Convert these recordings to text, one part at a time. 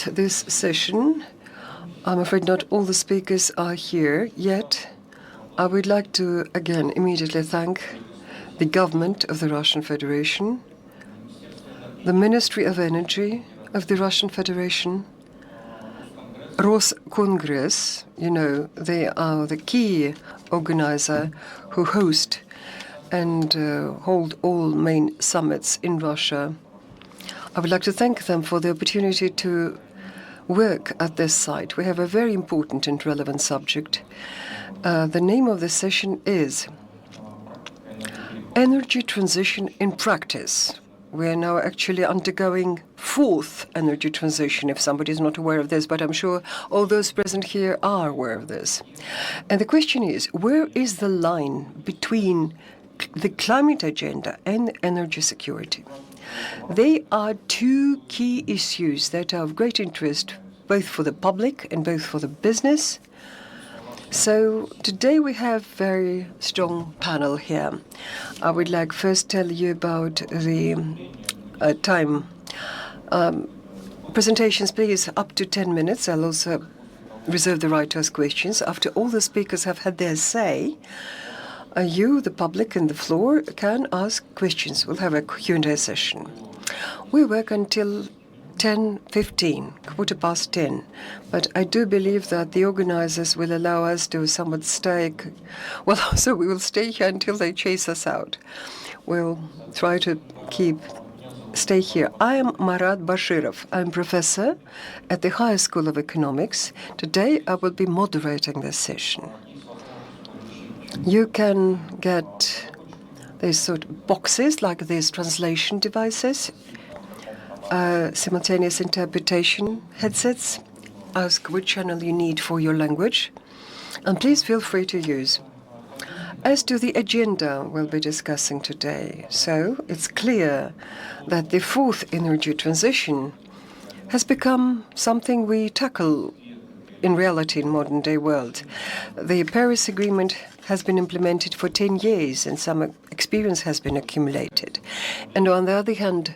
this session. I'm afraid not all the speakers are here yet. I would like to again immediately thank the government of the Russian Federation, the Ministry of Energy of the Russian Federation, Roscongress, they are the key organizer who host and hold all main summits in Russia. I would like to thank them for the opportunity to work at this site. We have a very important and relevant subject. The name of the session is Energy Transition in Practice. We are now actually undergoing fourth energy transition, if somebody is not aware of this, but I'm sure all those present here are aware of this. And the question is, where is the line between the climate agenda and energy security? They are two key issues that are of great interest both for the public and both for the business. So today we have a very strong panel here. I would like first tell you about the time. Presentations, please, up to 10 minutes. I'll also reserve the right to ask questions. After all the speakers have had their say, you, the public, and the floor can ask questions. We'll have a Q&A session. We work until 10:15, 10:15. But I do believe that the organizers will allow us to somewhat stay. Well, so we will stay here until they chase us out. We'll try to stay here. I am Marat Bashirov. I'm professor at the Higher School of Economics. Today I will be moderating this session. You can get these sort of boxes like these translation devices, simultaneous interpretation headsets. Ask which channel you need for your language, and please feel free to use. As to the agenda we'll be discussing today, so it's clear that the fourth energy transition has become something we tackle in reality in modern-day world. The Paris Agreement has been implemented for 10 years and some experience has been accumulated. And on the other hand,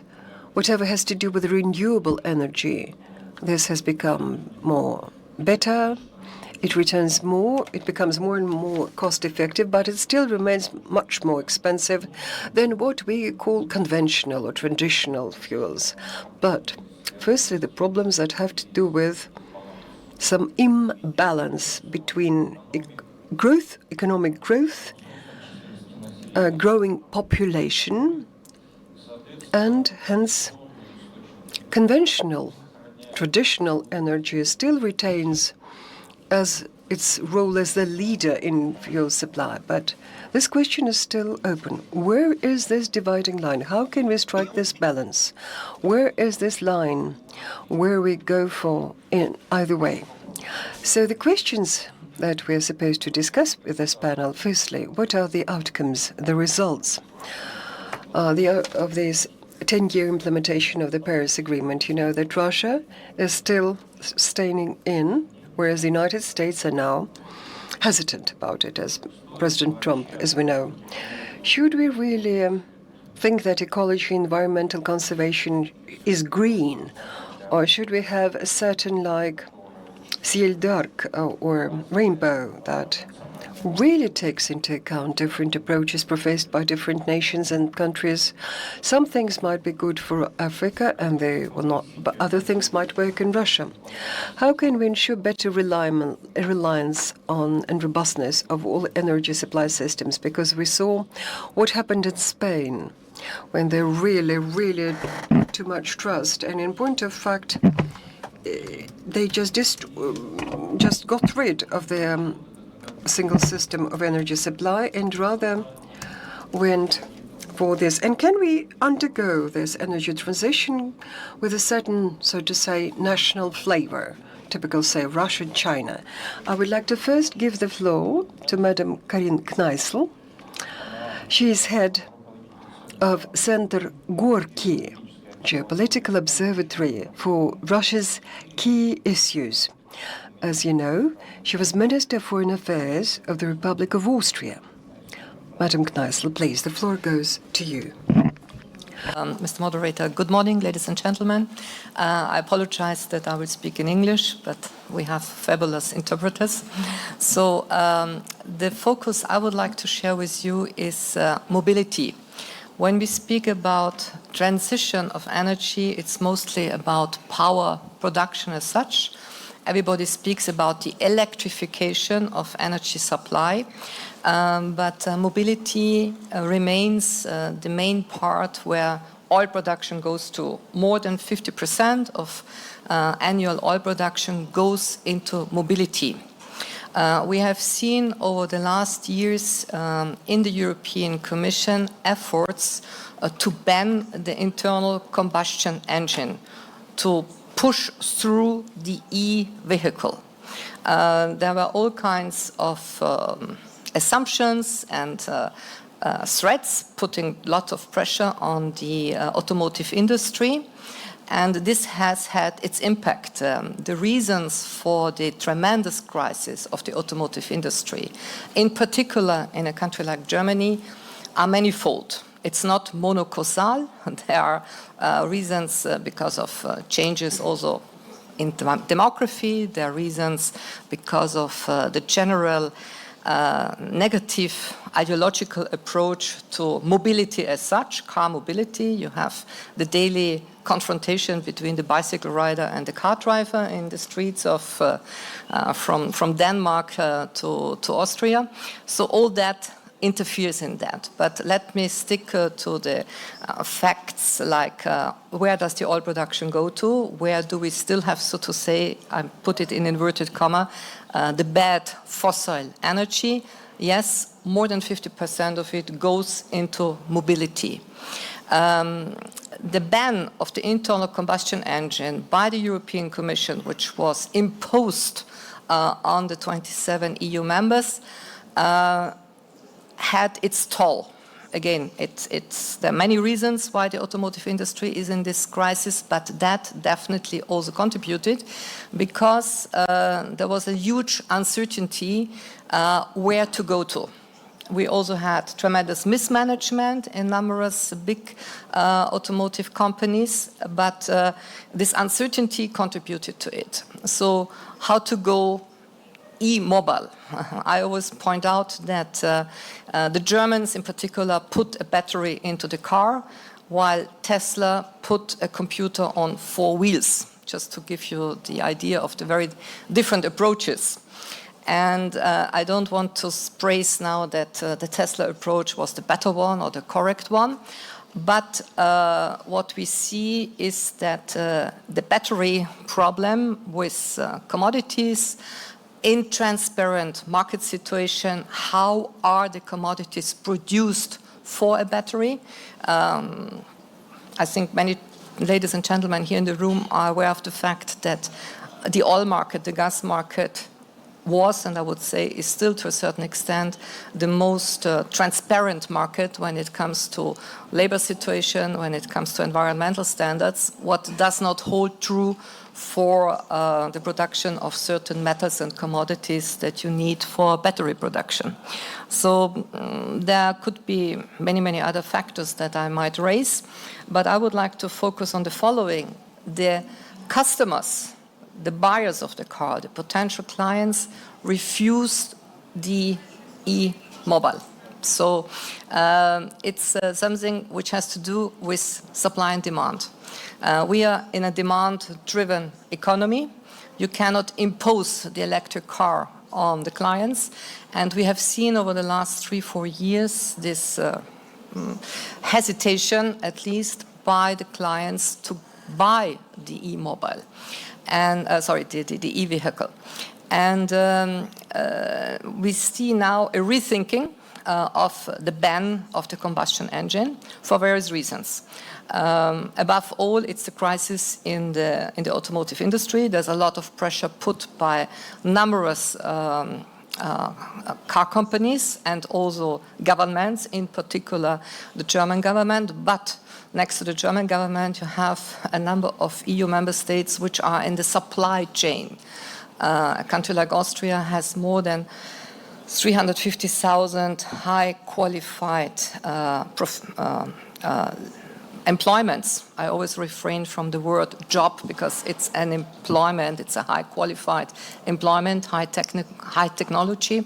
whatever has to do with renewable energy, this has become better. It returns more, it becomes more and more cost-effective, but it still remains much more expensive than what we call conventional or traditional fuels. But firstly, the problems that have to do with some imbalance between economic growth, growing population, and hence traditional energy still retains as its role as the leader in fuel supply. But this question is still open. Where is this dividing line? How can we strike this balance? Where is this line where we go for in either way? So the questions that we are supposed to discuss with this panel, firstly, what are the outcomes, the results of this 10-year implementation of the Paris Agreement? You know that Russia is still staying in, whereas the United States are now hesitant about it, as President Trump, as we know. Should we really think that ecology, environmental conservation is green, or should we have a certain ciel d'arc or rainbow that really takes into account different approaches professed by different nations and countries? Some things might be good for Africa and they will not, but other things might work in Russia. How can we ensure better reliance on and robustness of all energy supply systems? Because we saw what happened in Spain when they really too much trust, and in point of fact, they just got rid of their single system of energy supply and rather went for this. And can we undergo this energy transition with a certain, so to say, national flavor, typical, say, Russia, China? I would like to first give the floor to Madam Karin Kneissl. She is head of Center Gorky, Geopolitical Observatory for Russia's key issues. As you know, she was Minister of Foreign Affairs of the Republic of Austria. Madam Kneissl, please, the floor goes to you. Mr. Moderator, good morning, ladies and gentlemen. I apologize that I will speak in English, but we have fabulous interpreters. So the focus I would like to share with you is mobility. When we speak about transition of energy, it's mostly about power production as such. Everybody speaks about the electrification of energy supply, but mobility remains the main part where oil production goes to. More than 50% of annual oil production goes into mobility. We have seen over the last years in the European Commission efforts to ban the internal combustion engine, to push through the e-vehicle. There were all kinds of assumptions and threats, putting a lot of pressure on the automotive industry. And this has had its impact. The reasons for the tremendous crisis of the automotive industry, in particular in a country like Germany, are manifold. It's not monocausal. There are reasons because of changes also in demography. There are reasons because of the general negative ideological approach to mobility as such, car mobility. You have the daily confrontation between the bicycle rider and the car driver in the streets of from Denmark to Austria. So all that interferes in that. But let me stick to the facts, like where does the oil production go to? Where do we still have, so to say, I put it in inverted comma, the bad fossil energy? Yes, more than 50% of it goes into mobility. The ban of the internal combustion engine by the European Commission, which was imposed on the 27 EU members, had its toll. Again, there are many reasons why the automotive industry is in this crisis, but that definitely also contributed because there was a huge uncertainty where to go to. We also had tremendous mismanagement in numerous big automotive companies, but this uncertainty contributed to it. So how to go e-mobile? I always point out that the Germans in particular put a battery into the car, while Tesla put a computer on 4 wheels, just to give you the idea of the very different approaches. And I don't want to praise now that the Tesla approach was the better one or the correct one. But what we see is that the battery problem with commodities, in transparent market situation, how are the commodities produced for a battery? I think many ladies and gentlemen here in the room are aware of the fact that the oil market, the gas market, was, and I would say is still to a certain extent, the most transparent market when it comes to labor situation, when it comes to environmental standards. What does not hold true for the production of certain metals and commodities that you need for battery production. So there could be many, many other factors that I might raise, but I would like to focus on the following. The customers, the buyers of the car, the potential clients, refused the e-mobile. So it's something which has to do with supply and demand. We are in a demand-driven economy. You cannot impose the electric car on the clients. And we have seen over the last 3-4 years this hesitation, at least, by the clients to buy the e-mobile. And the e-vehicle. And we see now a rethinking of the ban of the combustion engine for various reasons. Above all, it's the crisis in the automotive industry. There's a lot of pressure put by numerous car companies and also governments, in particular the German government. But next to the German government, you have a number of EU member states which are in the supply chain. A country like Austria has more than 350,000 high qualified employments. I always refrain from the word job because it's an employment, it's a high qualified employment, high technology.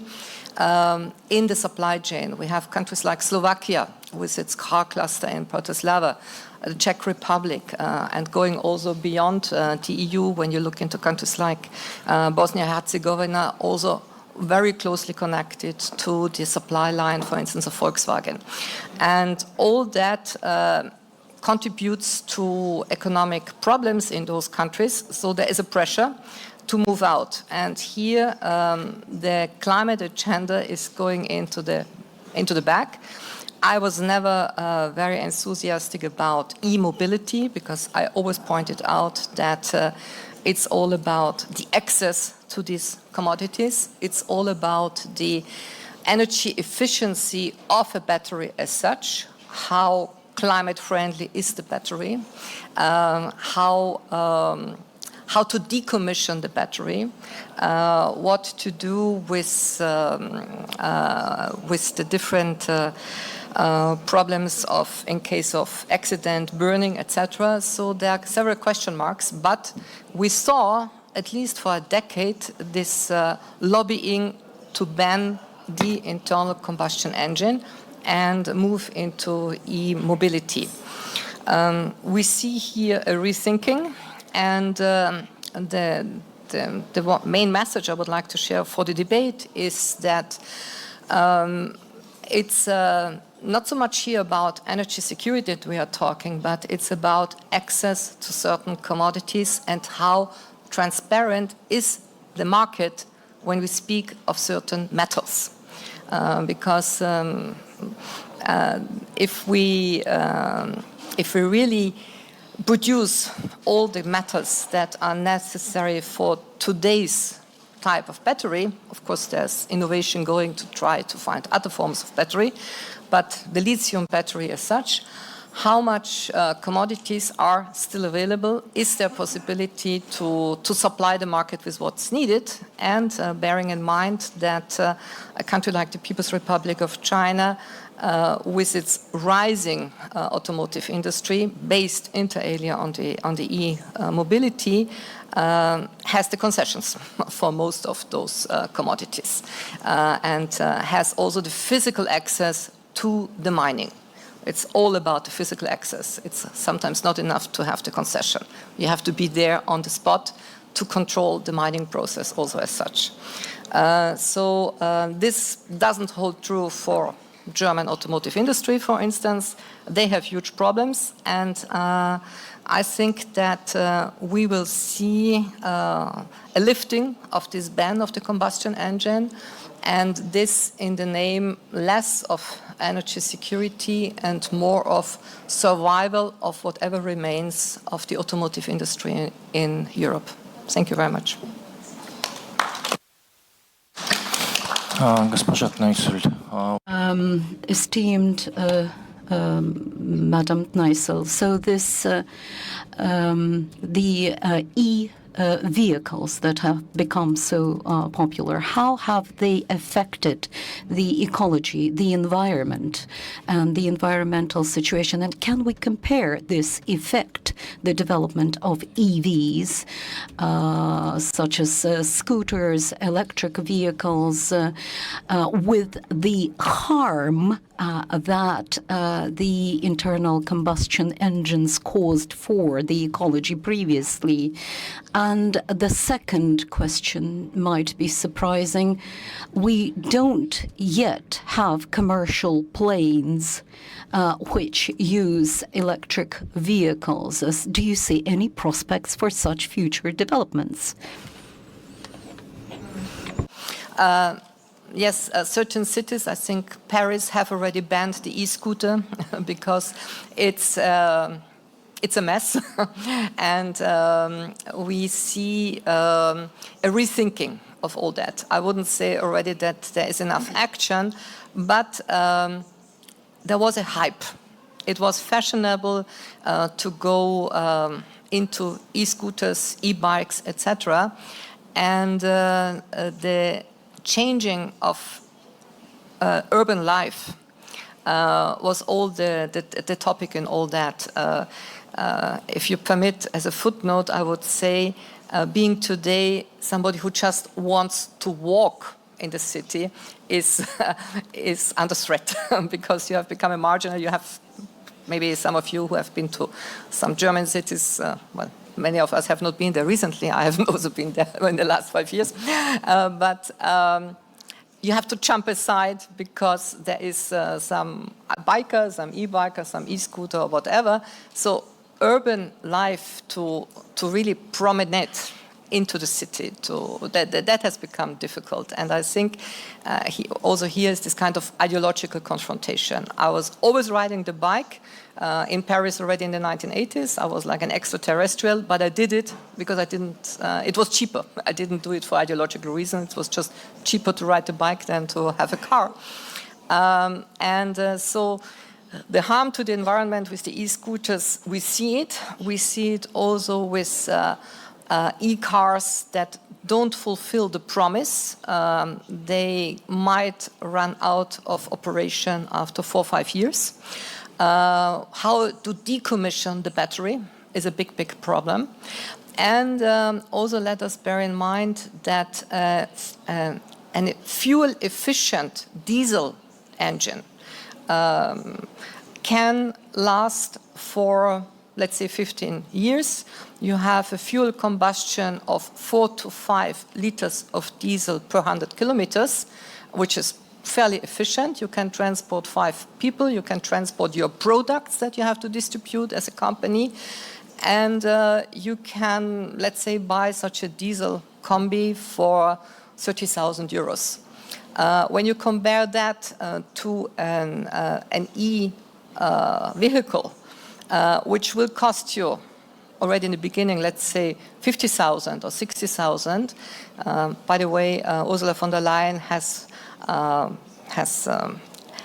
In the supply chain, we have countries like Slovakia with its car cluster in Bratislava, the Czech Republic, and going also beyond the EU when you look into countries like Bosnia-Herzegovina, also very closely connected to the supply line, for instance, of Volkswagen. And all that contributes to economic problems in those countries, so there is a pressure to move out. And here the climate agenda is going into the back. I was never very enthusiastic about e-mobility because I always pointed out that it's all about the access to these commodities. It's all about the energy efficiency of a battery as such, how climate friendly is the battery, how to decommission the battery, what to do with the different problems of, in case of accident, burning, etc. So there are several question marks, but we saw, at least for a decade, this lobbying to ban the internal combustion engine and move into e-mobility. We see here a rethinking, and the main message I would like to share for the debate is that it's not so much here about energy security that we are talking, but it's about access to certain commodities and how transparent is the market when we speak of certain metals. Because if we really produce all the metals that are necessary for today's type of battery, of course there's innovation going to try to find other forms of battery, but the lithium battery as such, how much commodities are still available? Is there possibility to supply the market with what's needed? And bearing in mind that a country like the People's Republic of China, with its rising automotive industry based inter alia on the e-mobility, has the concessions for most of those commodities and has also the physical access to the mining. It's all about the physical access. It's sometimes not enough to have the concession. You have to be there on the spot to control the mining process also as such. So this doesn't hold true for German automotive industry, for instance. They have huge problems, and I think that we will see a lifting of this ban of the combustion engine, and this in the name less of energy security and more of survival of whatever remains of the automotive industry in Europe. Thank you very much. Esteemed Madam Kneissl, so this the vehicles that have become so popular, how have they affected the ecology, the environment, and the environmental situation? And can we compare this effect, the development of EVs, such as scooters, electric vehicles, with the harm that the internal combustion engines caused for the ecology previously? And the second question might be surprising. We don't yet have commercial planes which use electric vehicles. Do you see any prospects for such future developments? Yes, certain cities, I think Paris, have already banned the e-scooter because it's a mess, and we see a rethinking of all that. I wouldn't say already that there is enough action, but there was a hype. It was fashionable to go into e-scooters, e-bikes, etc. And the changing of urban life was all the topic and all that. If you permit, as a footnote, I would say being today somebody who just wants to walk in the city is under threat because you have become a marginal. You have maybe some of you who have been to some German cities. Well, many of us have not been there recently. I haven't also been there in the last 5 years. But you have to jump aside because there is some biker, some e-biker, some e-scooter or whatever. So urban life to really promenade into the city, that has become difficult. And I think also here is this kind of ideological confrontation. I was always riding the bike in Paris already in the 1980s. I was like an extraterrestrial, but I did it because it was cheaper. I didn't do it for ideological reasons. It was just cheaper to ride the bike than to have a car. So the harm to the environment with the e-scooters, we see it. We see it also with e-cars that don't fulfill the promise. They might run out of operation after 4 or 5 years. How to decommission the battery is a big, big problem. And also let us bear in mind that a fuel-efficient diesel engine can last for, let's say, 15 years. You have a fuel combustion of 4 to 5 liters of diesel per 100 kilometers, which is fairly efficient. You can transport 5 people. You can transport your products that you have to distribute as a company. And you can, let's say, buy such a diesel combi for 30,000 euros. When you compare that to an e-vehicle, which will cost you already in the beginning, let's say 50,000 or 60,000. By the way, Ursula von der Leyen has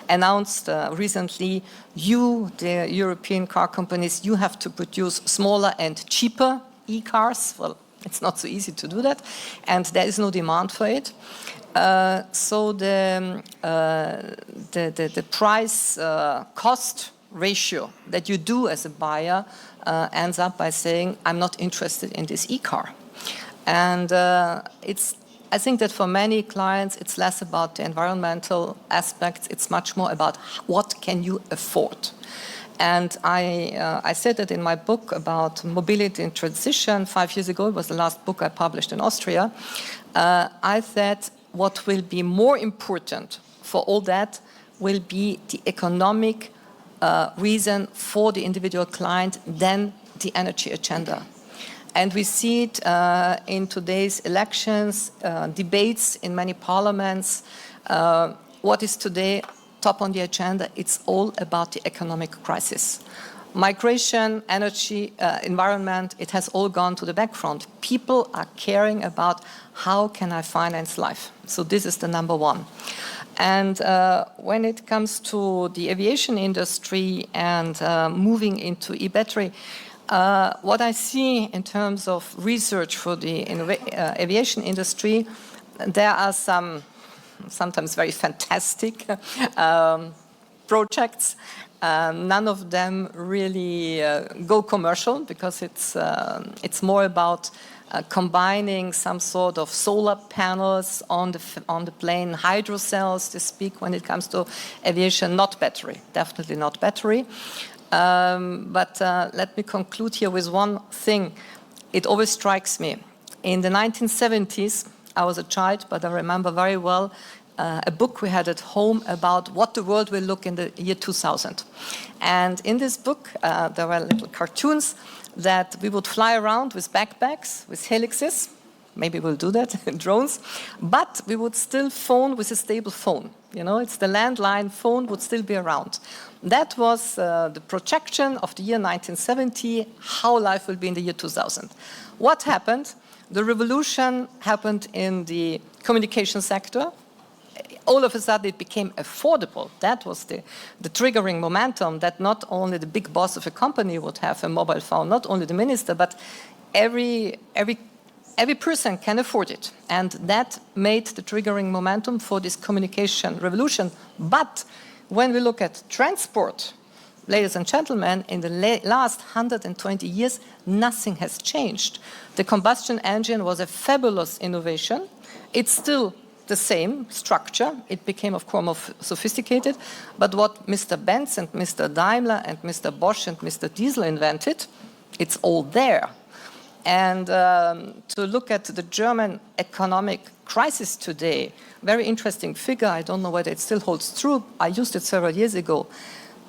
announced recently, the European car companies, you have to produce smaller and cheaper e-cars. Well, it's not so easy to do that, and there is no demand for it. So the price cost ratio that you do as a buyer ends up by saying, I'm not interested in this e-car. And I think that for many clients, it's less about the environmental aspects. It's much more about what can you afford. And I said that in my book about mobility and transition 5 years ago. It was the last book I published in Austria. I said what will be more important for all that will be the economic reason for the individual client than the energy agenda. And we see it in today's elections, debates in many parliaments. What is today top on the agenda? It's all about the economic crisis. Migration, energy, environment, it has all gone to the background. People are caring about how can I finance life. So this is the number one. And when it comes to the aviation industry and moving into e-battery, what I see in terms of research for the aviation industry, there are sometimes very fantastic projects. None of them really go commercial because it's more about combining some sort of solar panels on the plane, hydro cells to speak when it comes to aviation, not battery, definitely not battery. But let me conclude here with one thing. It always strikes me. In the 1970s, I was a child, but I remember very well a book we had at home about what the world will look in the year 2000. And in this book, there were little cartoons that we would fly around with backpacks, with helixes. Maybe we'll do that in drones. But we would still phone with a stable phone. You know, it's the landline phone would still be around. That was the projection of the year 1970, how life will be in the year 2000. What happened? The revolution happened in the communication sector. All of a sudden, it became affordable. That was the triggering momentum that not only the big boss of a company would have a mobile phone, not only the minister, but every person can afford it. And that made the triggering momentum for this communication revolution. But When we look at transport, ladies and gentlemen, in the last 120 years, nothing has changed. The combustion engine was a fabulous innovation. It's still the same structure. It became, of course, more sophisticated. But what Mr. Benz and Mr. Daimler and Mr. Bosch and Mr. Diesel invented, it's all there. And to look at the German economic crisis today, very interesting figure, I don't know whether it still holds true, I used it several years ago.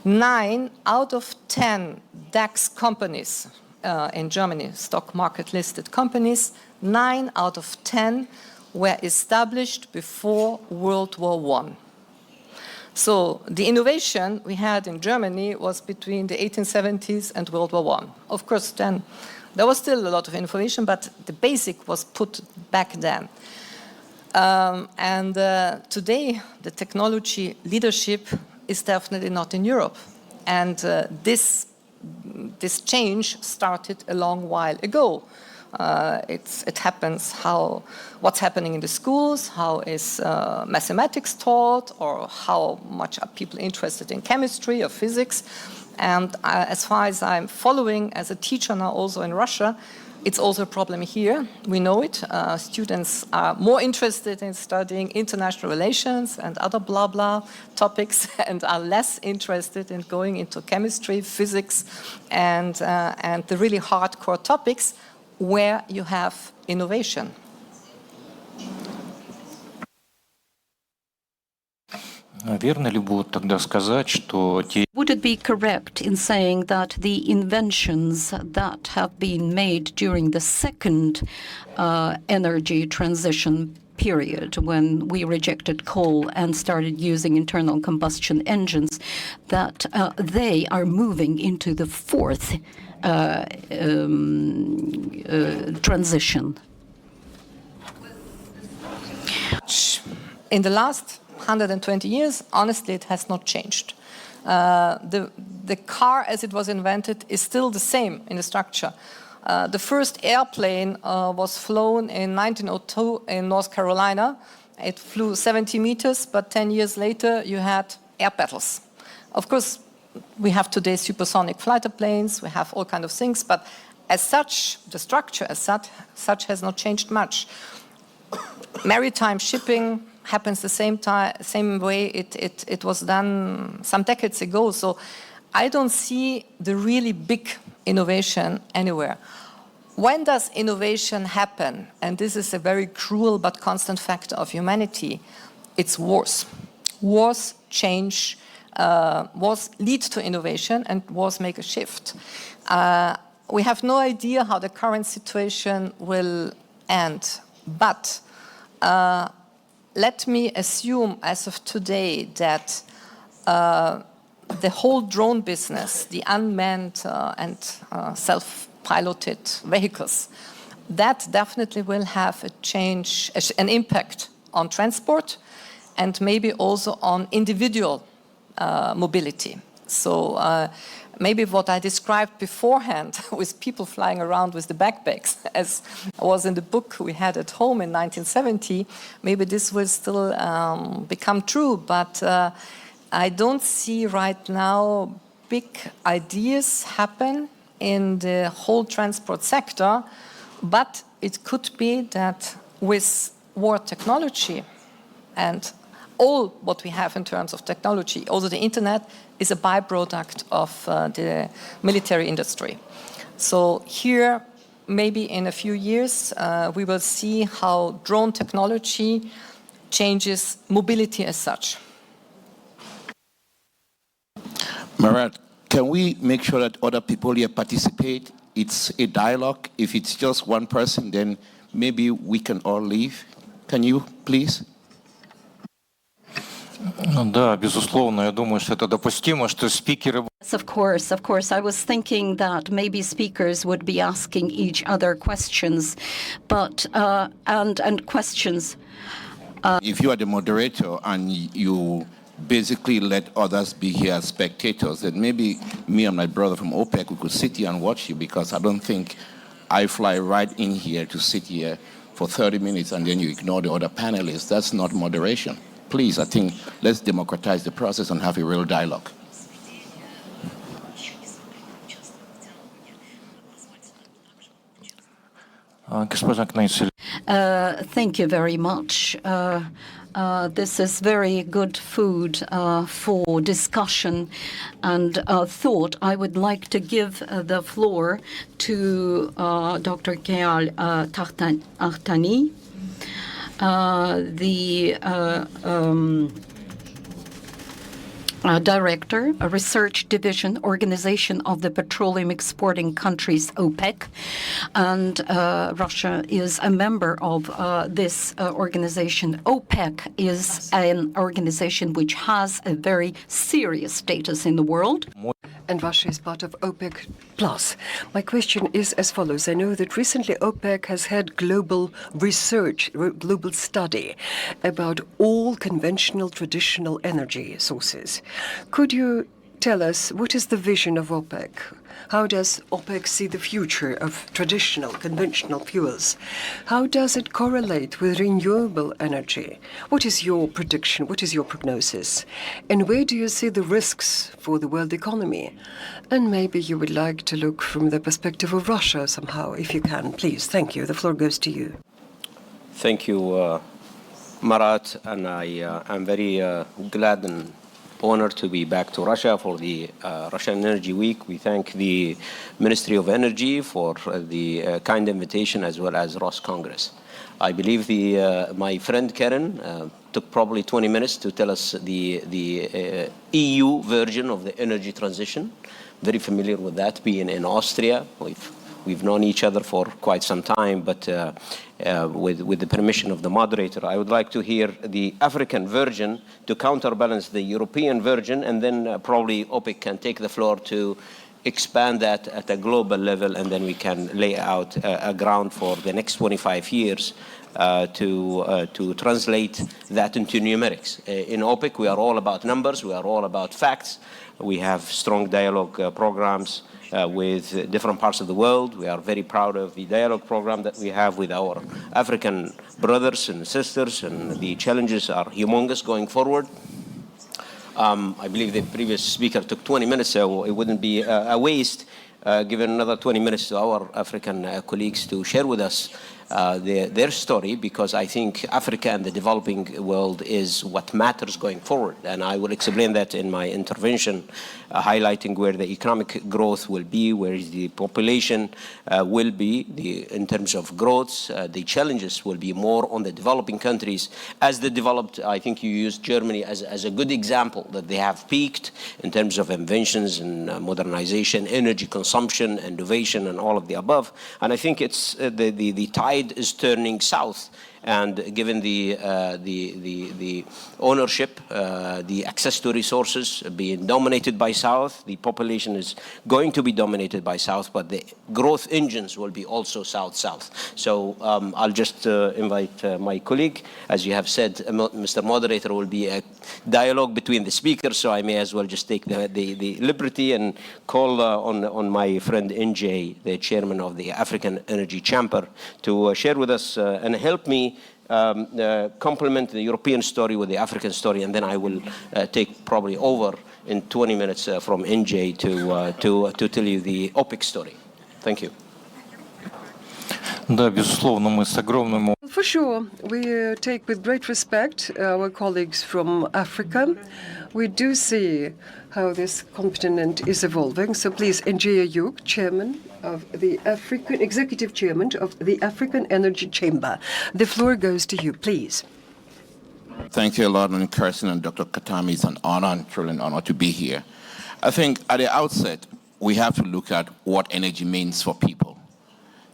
9 out of 10 DAX companies in Germany, stock market listed companies, 9 out of 10 were established before World War I. So the innovation we had in Germany was between the 1870s and World War I. Of course, then there was still a lot of innovation, but the basic was put back then. Today, the technology leadership is definitely not in Europe. And this change started a long while ago. It happens what's happening in the schools, how is mathematics taught, or how much are people interested in chemistry or physics. And as far as I'm following as a teacher now also in Russia, it's also a problem here. We know it. Students are more interested in studying international relations and other blah blah topics, and are less interested in going into chemistry, physics, and the really hardcore topics where you have innovation. Верно ли будет тогда сказать, что те... Would it be correct in saying that the inventions that have been made during the second energy transition period, when we rejected coal and started using internal combustion engines, that they are moving into the fourth transition? In the last 120 years, honestly, it has not changed. The car as it was invented is still the same in the structure. The first airplane was flown in 1902 in North Carolina. It flew 70 meters, but 10 years later you had air battles. Of course, we have today supersonic fighter planes, we have all kinds of things, but as such, the structure as such has not changed much. Maritime shipping happens the same way it was done some decades ago. So I don't see the really big innovation anywhere. When does innovation happen? And this is a very cruel but constant factor of humanity. It's wars. Wars change, wars lead to innovation, and wars make a shift. We have no idea how the current situation will end, but let me assume as of today that the whole drone business, the unmanned and self-piloted vehicles, that definitely will have an impact on transport and maybe also on individual mobility. So maybe what I described beforehand with people flying around with the backpacks, as was in the book we had at home in 1970, maybe this will still become true. But I don't see right now big ideas happen in the whole transport sector. But it could be that with war technology and all what we have in terms of technology, also the internet, is a byproduct of the military industry. So here, maybe in a few years, we will see how drone technology changes mobility as such. Marat, can we make sure that other people here participate? It's a dialogue. If it's just one person, then maybe we can all leave. Can you, please? Да, безусловно, я думаю, что это допустимо, что спикеры... Yes, of course. I was thinking that maybe speakers would be asking each other questions, but and questions. If you are the moderator and you basically let others be here as spectators, then maybe me and my brother from OPEC, we could sit here and watch you, because I don't think I fly right in here to sit here for 30 minutes and then you ignore the other panelists. That's not moderation. please, I think let's democratize the process and have a real dialogue. Thank you very much. This is very good food for discussion and thought. I would like to give the floor to Dr. Keal Artani, the Director, a Research Division, Organization of the Petroleum Exporting Countries, OPEC. And Russia is a member of this organization. OPEC is an organization which has a very serious status in the world. And Russia is part of OPEC Plus. My question is as follows. I know that recently OPEC has had global research, global study about all conventional traditional energy sources. Could you tell us what is the vision of OPEC? How does OPEC see the future of traditional, conventional fuels? How does it correlate with renewable energy? What is your prediction? What is your prognosis? And where do you see the risks for the world economy? And maybe you would like to look from the perspective of Russia somehow, if you can. Please, thank you. The floor goes to you. Thank you, Marat, and I am very glad and honored to be back to Russia for the Russian Energy Week. We thank the Ministry of Energy for the kind invitation, as well as Ross Congress. I believe my friend Karen took probably 20 minutes to tell us the EU version of the energy transition. Very familiar with that, being in Austria. We've known each other for quite some time, but with the permission of the moderator, I would like to hear the African version to counterbalance the European version, and then probably OPEC can take the floor to expand that at a global level, and then we can lay out a ground for the next 25 years to translate that into numerics. In OPEC, we are all about numbers. We are all about facts. We have strong dialogue programs with different parts of the world. We are very proud of the dialogue program that we have with our African brothers and sisters, and the challenges are humongous going forward. I believe the previous speaker took 20 minutes, so it wouldn't be a waste given another 20 minutes to our African colleagues to share with us their story, because I think Africa and the developing world is what matters going forward. And I will explain that in my intervention, highlighting where the economic growth will be, where the population will be in terms of growth. The challenges will be more on the developing countries. As the developed, I think you used Germany as a good example, that they have peaked in terms of inventions and modernization, energy consumption, innovation, and all of the above. And I think it's the tide is turning south. And given the ownership, the access to resources being dominated by South, the population is going to be dominated by South, but the growth engines will be also South-South. So I'll just invite my colleague. As you have said, Mr. Moderator, will be a dialogue between the speakers, so I may as well just take the liberty and call on my friend NJ, the chairman of the African Energy Chamber, to share with us and help me complement the European story with the African story, and then I will take probably over in 20 minutes from NJ to tell you the OPEC story. Thank you. Да, безусловно, мы с огромным... For sure, we take with great respect our colleagues from Africa. We do see how this continent is evolving. So please, Njia Yuk, Chairman of the African, Executive Chairman of the African Energy Chamber. The floor goes to you, please. Thank you a lot, and Kirsten and Dr. Katami. It's an honor, and truly an honor to be here. I think at the outset, we have to look at what energy means for people.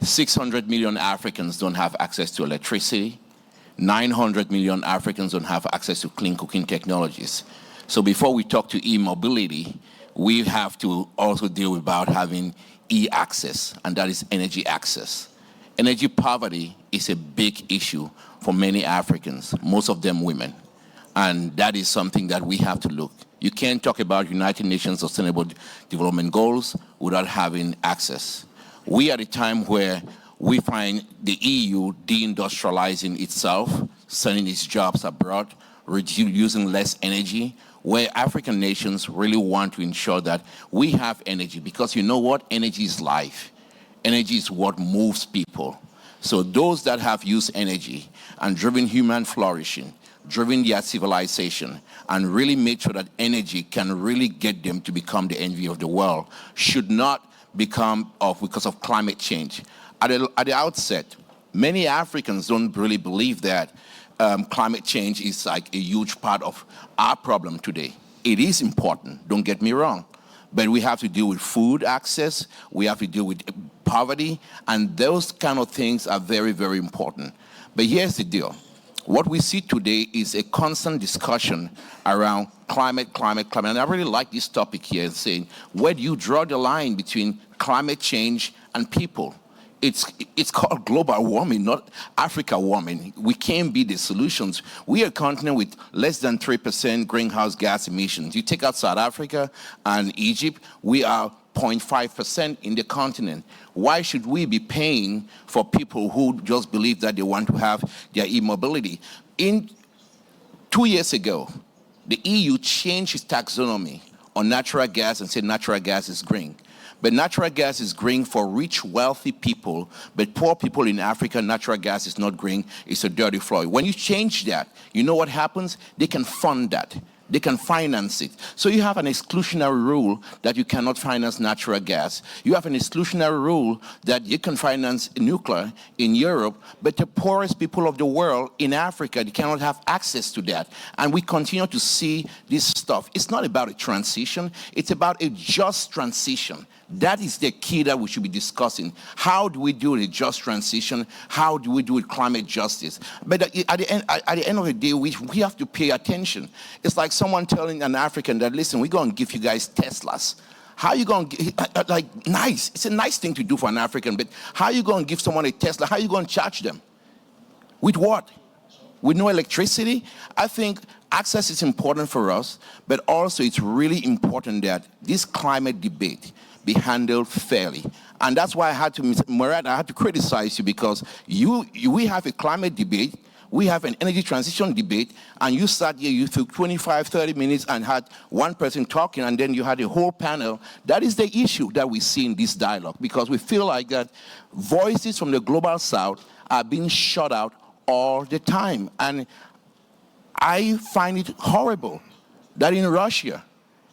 600 million Africans don't have access to electricity. 900 million Africans don't have access to clean cooking technologies. So before we talk to e-mobility, we have to also deal about having e-access, and that is energy access. Energy poverty is a big issue for many Africans, most of them women. And that is something that we have to look. You can't talk about United Nations Sustainable Development Goals without having access. We are at a time where we find the EU deindustrializing itself, sending its jobs abroad, using less energy, where African nations really want to ensure that we have energy, because you know what? Energy is life. Energy is what moves people. So those that have used energy and driven human flourishing, driven their civilization, and really made sure that energy can really get them to become the envy of the world, should not become because of climate change. At the outset, many Africans don't really believe that climate change is like a huge part of our problem today. It is important, don't get me wrong, but we have to deal with food access, we have to deal with poverty, and those kind of things are very, very important. But here's the deal. What we see today is a constant discussion around climate. And I really like this topic here, saying, where do you draw the line between climate change and people? It's called global warming, not Africa warming. We can't be the solutions. We are a continent with less than 3% greenhouse gas emissions. You take out South Africa and Egypt, we are 0.5% in the continent. Why should we be paying for people who just believe that they want to have their e-mobility? 2 years ago, the EU changed its taxonomy on natural gas and said natural gas is green. But natural gas is green for rich, wealthy people, but poor people in Africa, natural gas is not green, it's a dirty floor. When you change that, you know what happens? They can fund that. They can finance it. So you have an exclusionary rule that you cannot finance natural gas. You have an exclusionary rule that you can finance nuclear in Europe, but the poorest people of the world in Africa, they cannot have access to that. And we continue to see this stuff. It's not about a transition, it's about a just transition. That is the key that we should be discussing. How do we do a just transition? How do we do it climate justice? But at the end of the day, we have to pay attention. It's like someone telling an African that, listen, we're going to give you guys Teslas. How are you going to, like, nice. It's a nice thing to do for an African, but how are you going to give someone a Tesla? How are you going to charge them? With what? With no electricity? I think access is important for us, but also it's really important that this climate debate be handled fairly. And that's why I had to criticize you, because we have a climate debate, we have an energy transition debate, and you sat here, you took 25, 30 minutes and had one person talking, and then you had a whole panel. That is the issue that we see in this dialogue, because we feel like that voices from the global south are being shut out all the time. And I find it horrible that in Russia,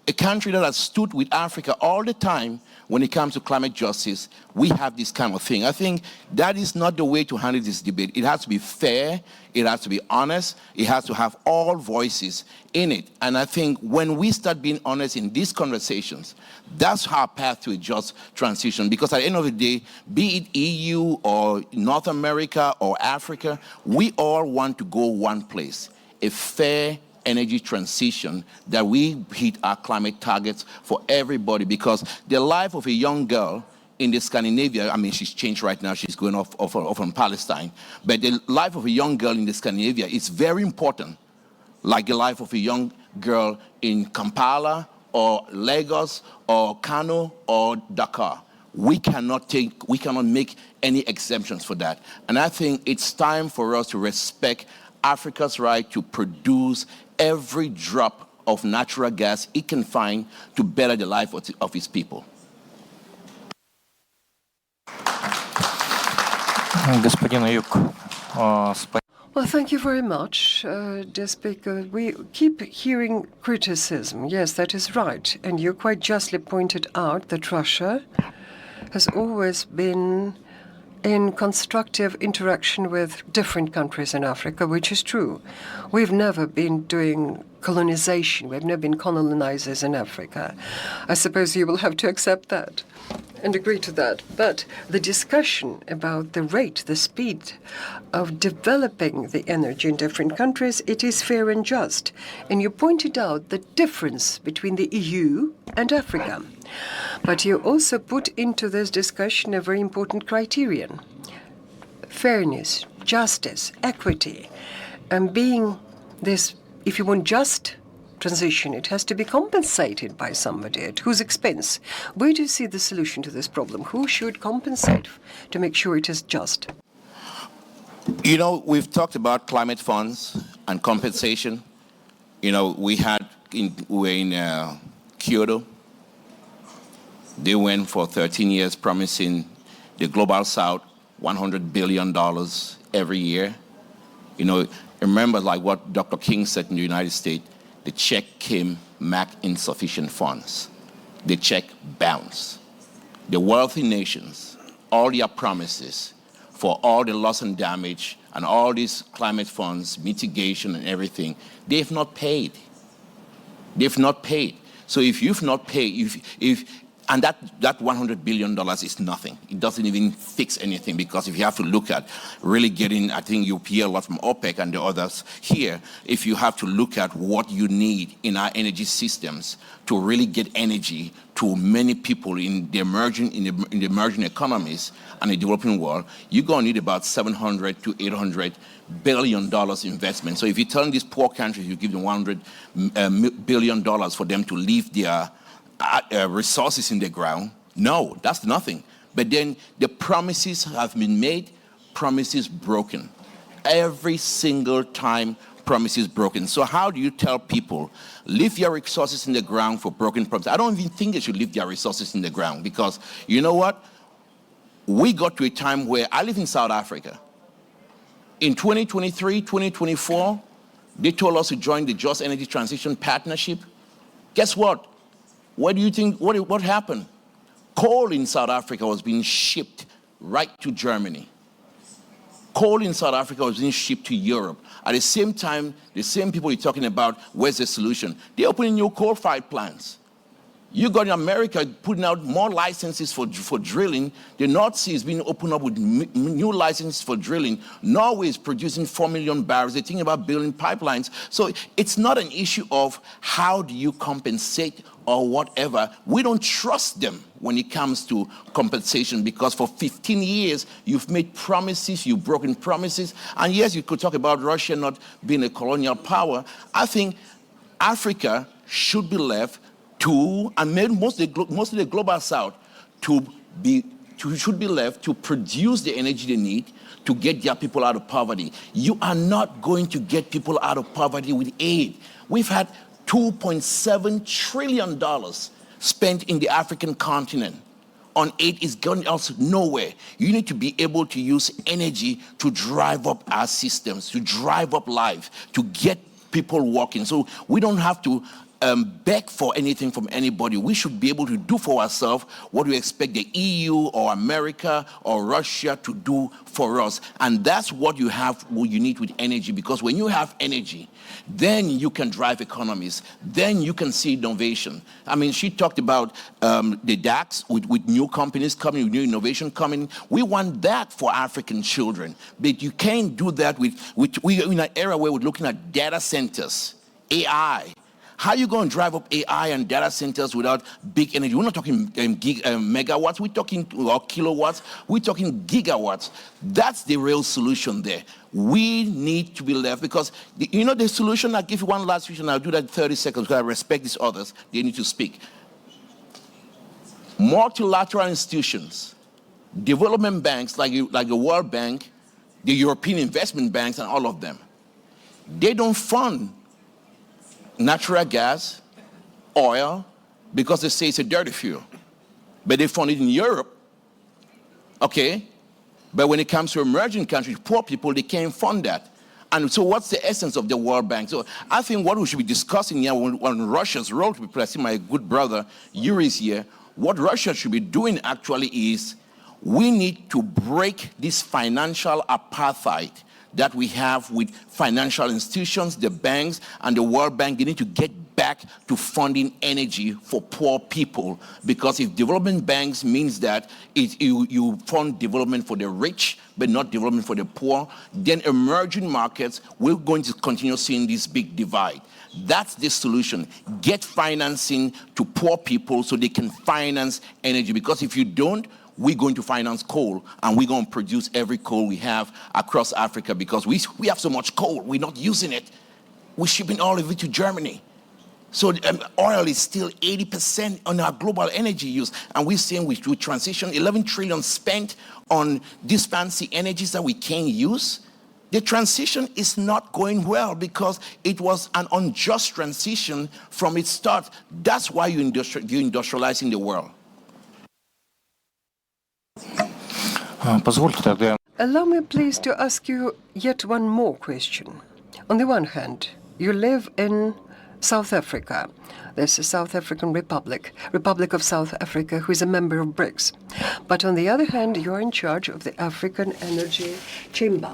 a country that has stood with Africa all the time when it comes to climate justice, we have this kind of thing. I think that is not the way to handle this debate. It has to be fair, it has to be honest, it has to have all voices in it. And I think when we start being honest in these conversations, that's our path to a just transition. Because at the end of the day, be it EU or North America or Africa, we all want to go one place, a fair energy transition, that we hit our climate targets for everybody. Because the life of a young girl in the Scandinavia, I mean, she's changed right now, she's going off from Palestine, but the life of a young girl in the Scandinavia is very important, like the life of a young girl in Kampala or Lagos or Kano or Dakar. We cannot make any exemptions for that. And I think it's time for us to respect Africa's right to produce every drop of natural gas it can find to better the life of its people. Well, thank you very much, dear Speaker. We keep hearing criticism. Yes, that is right. And you quite justly pointed out that Russia has always been in constructive interaction with different countries in Africa, which is true. We've never been doing colonization. We've never been colonizers in Africa. I suppose you will have to accept that and agree to that. But the discussion about the rate, the speed of developing the energy in different countries, it is fair and just. And you pointed out the difference between the EU and Africa. But you also put into this discussion a very important criterion: fairness, justice, equity. And being this, if you want just transition, it has to be compensated by somebody. At whose expense? Where do you see the solution to this problem? Who should compensate to make sure it is just? You know, we've talked about climate funds and compensation. You know, we were in Kyoto. They went for 13 years promising the Global South $100 billion every year. You know, remember like what Dr. King said in the United States, the check came back insufficient funds. The check bounced. The wealthy nations, all their promises for all the loss and damage and all these climate funds, mitigation and everything, they've not paid. They've not paid. So if you've not paid, and that $100 billion is nothing. It doesn't even fix anything, because if you have to look at really getting, I think you hear a lot from OPEC and the others here, if you have to look at what you need in our energy systems to really get energy to many people in the emerging economies and the developing world, you're going to need about $700 to $800 billion investment. So if you're telling these poor countries you give them $100 billion for them to leave their resources in the ground, no, that's nothing. But then the promises have been made, promises broken. Every single time, promises broken. So how do you tell people, leave your resources in the ground for broken promises? I don't even think they should leave their resources in the ground, because you know what? We got to a time where I live in South Africa. In 2023, 2024, they told us to join the Just Energy Transition Partnership. Guess what? What do you think, what happened? Coal in South Africa was being shipped right to Germany. Coal in South Africa was being shipped to Europe. At the same time, the same people you're talking about, where's the solution? They're opening new coal-fired plants. You got in America putting out more licenses for drilling. The North Sea is being opened up with new licenses for drilling. Norway is producing 4 million barrels. They're thinking about building pipelines. So it's not an issue of how do you compensate or whatever. We don't trust them when it comes to compensation, because for 15 years, you've made promises, you've broken promises. And yes, you could talk about Russia not being a colonial power. I think Africa should be left to, and most of the global south, should be left to produce the energy they need to get their people out of poverty. You are not going to get people out of poverty with aid. We've had $2.7 trillion spent in the African continent on aid. Is going else nowhere. You need to be able to use energy to drive up our systems, to drive up life, to get people working. So we don't have to beg for anything from anybody. We should be able to do for ourselves what we expect the EU or America or Russia to do for us. And that's what you need with energy, because when you have energy, then you can drive economies, then you can see innovation. I mean, she talked about the DAX with new companies coming, with new innovation coming. We want that for African children, but you can't do that we're in an era where we're looking at data centers, AI. How are you going to drive up AI and data centers without big energy? We're not talking megawatts, we're talking kilowatts, we're talking gigawatts. That's the real solution there. We need to be left, because the solution, I'll give you one last solution, I'll do that in 30 seconds because I respect these others, they need to speak. Multilateral institutions, development banks like the World Bank, the European investment banks and all of them, they don't fund natural gas, oil, because they say it's a dirty fuel. But they fund it in Europe, okay? But when it comes to emerging countries, poor people, they can't fund that. And so what's the essence of the World Bank? So I think what we should be discussing here on Russia's role to be played, I see my good brother Yuri is here, what Russia should be doing actually is we need to break this financial apartheid that we have with financial institutions, the banks, and the World Bank. They need to get back to funding energy for poor people, because if development banks means that you fund development for the rich but not development for the poor, then emerging markets, we're going to continue seeing this big divide. That's the solution. Get financing to poor people so they can finance energy, because if you don't, we're going to finance coal, and we're going to produce every coal we have across Africa, because we have so much coal, we're not using it. We're shipping all of it to Germany. So oil is still 80% on our global energy use, and we're saying we transition 11 trillion spent on these fancy energies that we can't use. the transition is not going well because it was an unjust transition from its start. That's why you're industrializing the world. Позвольте тогда. Allow me, please, to ask you yet one more question. On the one hand, you live in South Africa. There's a South African Republic, Republic of South Africa, who is a member of BRICS. But on the other hand, you're in charge of the African Energy Chamber.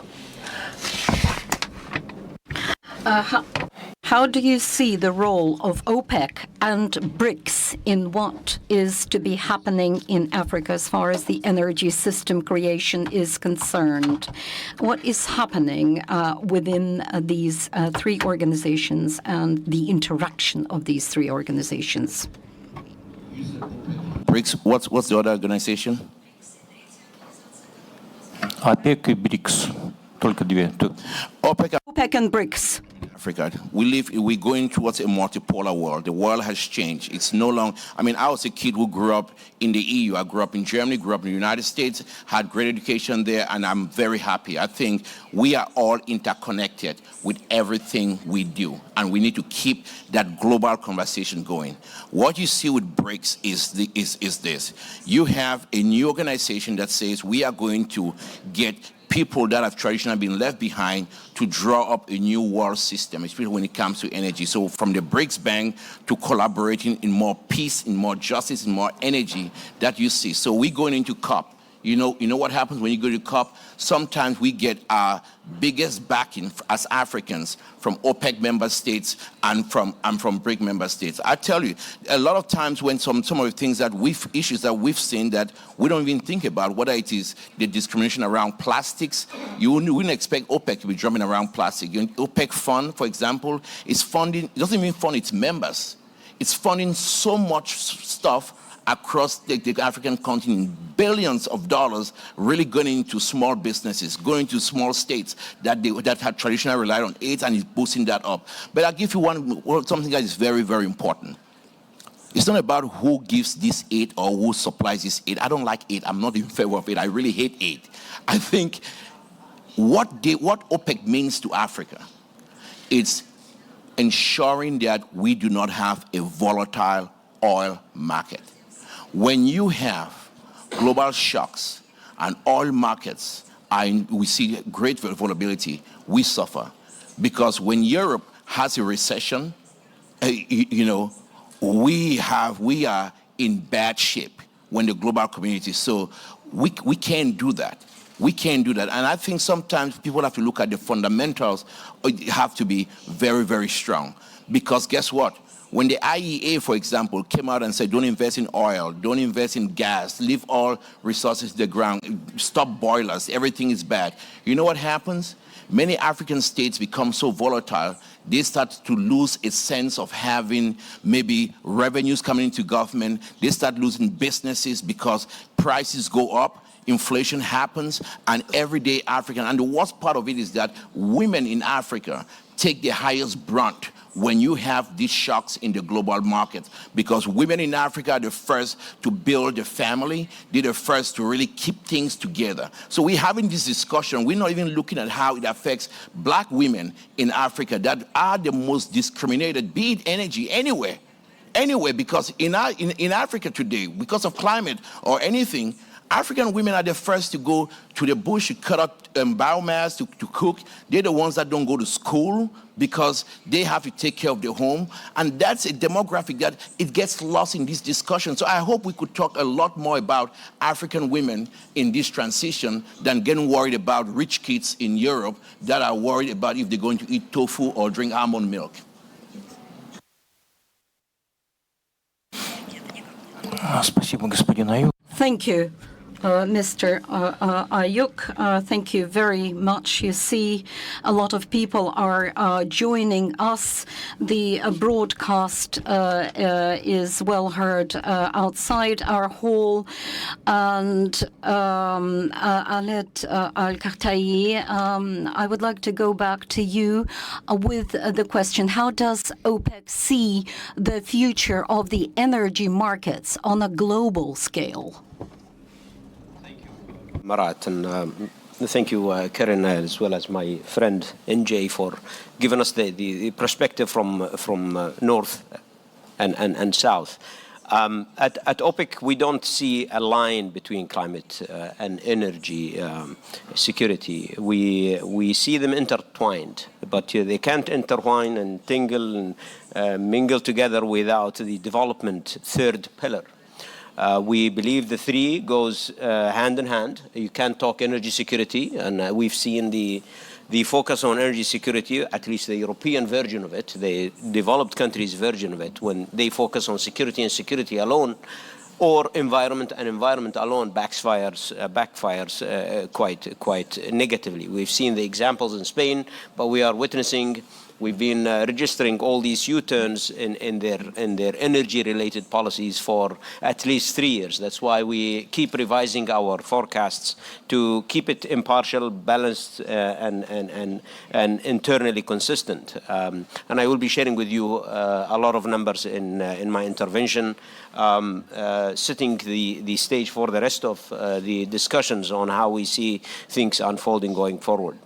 How do you see the role of OPEC and BRICS in what is to be happening in Africa as far as the energy system creation is concerned? What is happening within these three organizations and the interaction of these three organizations? BRICS, what's the other organization? ОПЕК и БРИКС. Только две. OPEC and BRICS. Africa. We're going towards a multipolar world. The world has changed. It's no longer, I was a kid who grew up in the EU. I grew up in Germany, grew up in the United States, had great education there, and I'm very happy. I think we are all interconnected with everything we do, and we need to keep that global conversation going. What you see with BRICS is this. You have a new organization that says we are going to get people that have traditionally been left behind to draw up a new world system, especially when it comes to energy. So from the BRICS Bank to collaborating in more peace, in more justice, in more energy that you see. So we're going into COP. You know what happens when you go to COP? Sometimes we get our biggest backing as Africans from OPEC member states and from BRIC member states. I tell you, a lot of times when some of the things that issues that we've seen that we don't even think about, whether it is the discrimination around plastics, you wouldn't expect OPEC to be drumming around plastic. OPEC fund, for example, is funding, it doesn't even fund its members. It's funding so much stuff across the African continent, billions of dollars really going into small businesses, going to small states that had traditionally relied on aid, and is boosting that up. But I'll give you something that is very, very important. It's not about who gives this aid or who supplies this aid. I don't like aid. I'm not in favor of it. I really hate aid. I think what OPEC means to Africa is ensuring that we do not have a volatile oil market. When you have global shocks and oil markets, we see great vulnerability, we suffer. Because when Europe has a recession, we are in bad shape when the global community, so we can't do that. We can't do that. And I think sometimes people have to look at the fundamentals, have to be very, very strong. Because guess what? When the IEA, for example, came out and said, don't invest in oil, don't invest in gas, leave all resources to the ground, stop boilers, everything is bad. You know what happens? Many African states become so volatile, they start to lose a sense of having maybe revenues coming into government. They start losing businesses because prices go up, inflation happens, and everyday African. And the worst part of it is that women in Africa take the highest brunt when you have these shocks in the global market, because women in Africa are the first to build a family. They're the first to really keep things together. So we're having this discussion. We're not even looking at how it affects black women in Africa that are the most discriminated, be it energy, anywhere, because in Africa today, because of climate or anything, African women are the first to go to the bush to cut up biomass to cook. They're the ones that don't go to school because they have to take care of the home. And that's a demographic that it gets lost in this discussion. So I hope we could talk a lot more about African women in this transition than getting worried about rich kids in Europe that are worried about if they're going to eat tofu or drink almond milk. Спасибо, господин Аюк. Thank you, Mr. Ayuk. Thank you very much. You see, a lot of people are joining us. The broadcast is well heard outside our hall. And Alet Al-Kartayi, I would like to go back to you with the question, how does OPEC see the future of the energy markets on a global scale? Marat, and Thank you, Karen, as well as my friend NJ, for giving us the perspective from north and south. At OPEC, we don't see a line between climate and energy security. We see them intertwined, but they can't intertwine and tingle and mingle together without the development third pillar. We believe the three goes hand in hand. You can't talk energy security, and we've seen the focus on energy security, at least the European version of it, the developed countries' version of it, when they focus on security and security alone, or environment and environment alone backfires quite negatively. We've seen the examples in Spain, but we are witnessing. We've been registering all these U-turns in their energy-related policies for at least 3 years. That's why we keep revising our forecasts to keep it impartial, balanced, and internally consistent. And I will be sharing with you a lot of numbers in my intervention, setting the stage for the rest of the discussions on how we see things unfolding going forward.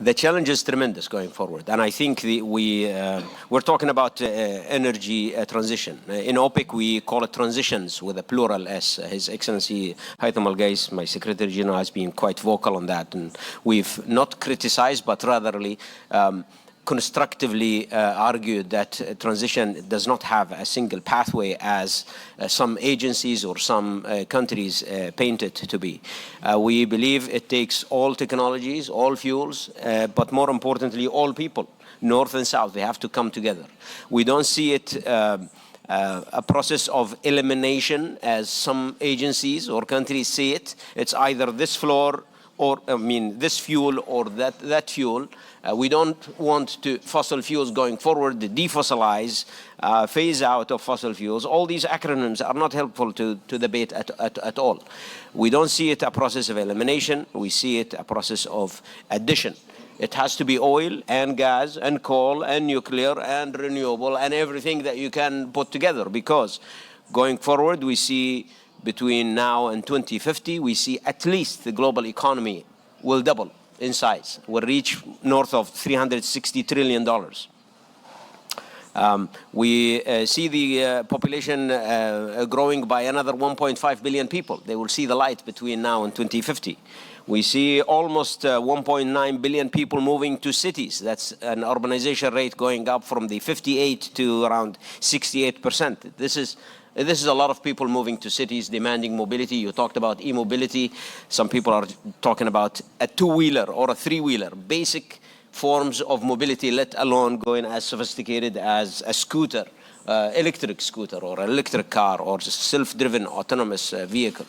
The challenge is tremendous going forward, and I think we're talking about energy transition. In OPEC, we call it transitions with a plural S. His Excellency Haytham Al-Ghais, my Secretary General, has been quite vocal on that, and we've not criticized, but ratherly constructively argued that transition does not have a single pathway as some agencies or some countries paint it to be. We believe it takes all technologies, all fuels, but more importantly, all people, North and South. They have to come together. We don't see it a process of elimination as some agencies or countries see it. It's either this floor or, this fuel or that fuel. We don't want fossil fuels going forward, to defossilize, phase out of fossil fuels. All these acronyms are not helpful to debate at all. We don't see it a process of elimination. We see it a process of addition. It has to be oil and gas and coal and nuclear and renewable and everything that you can put together, because going forward, we see between now and 2050, we see at least the global economy will double in size, will reach north of $360 trillion. We see the population growing by another 1.5 billion people. They will see the light between now and 2050. We see almost 1.9 billion people moving to cities. That's an urbanization rate going up from the 58 to around 68%. This is a lot of people moving to cities, demanding mobility. You talked about e-mobility. Some people are talking about a two-wheeler or a three-wheeler, basic forms of mobility, let alone going as sophisticated as a scooter, electric scooter or electric car or self-driven autonomous vehicle.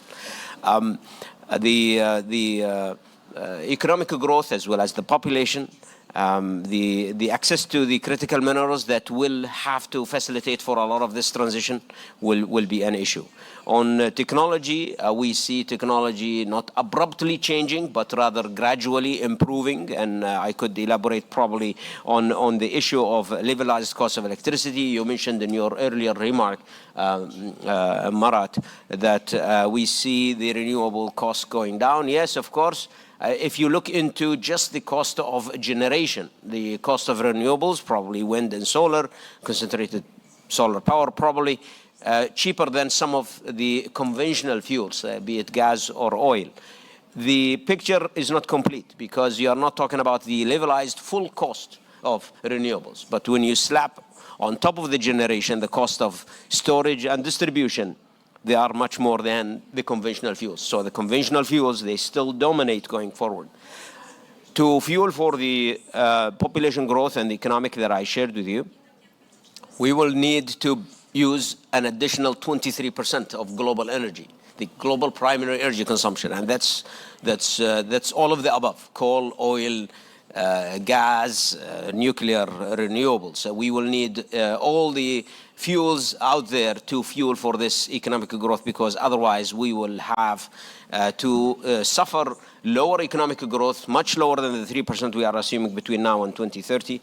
The economic growth as well as the population, the access to the critical minerals that will have to facilitate for a lot of this transition will be an issue. On technology, we see technology not abruptly changing, but rather gradually improving. And I could elaborate probably on the issue of levelized cost of electricity. You mentioned in your earlier remark, Marat, that we see the renewable costs going down. Yes, of course. If you look into just the cost of generation, the cost of renewables, probably wind and solar, concentrated solar power, probably cheaper than some of the conventional fuels, be it gas or oil. The picture is not complete because you are not talking about the levelized full cost of renewables. But when you slap on top of the generation the cost of storage and distribution, they are much more than the conventional fuels. So the conventional fuels, they still dominate going forward. To fuel for the population growth and the economic that I shared with you, we will need to use an additional 23% of global energy, the global primary energy consumption. And that's all of the above: coal, oil, gas, nuclear, renewables. So we will need all the fuels out there to fuel for this economic growth, because otherwise we will have to suffer lower economic growth, much lower than the 3% we are assuming between now and 2030.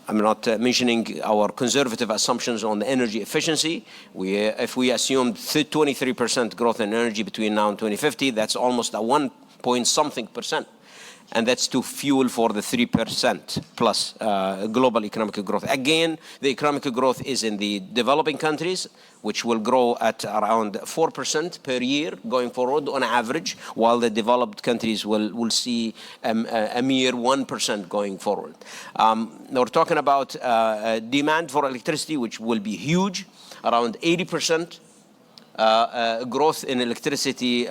I'm not mentioning our conservative assumptions on the energy efficiency. If we assume 23% growth in energy between now and 2050, that's almost a 1 point something percent. And that's to fuel for the 3% plus global economic growth. Again, the economic growth is in the developing countries, which will grow at around 4% per year going forward on average, while the developed countries will see a mere 1% going forward. We're talking about demand for electricity, which will be huge, around 80%. Growth in electricity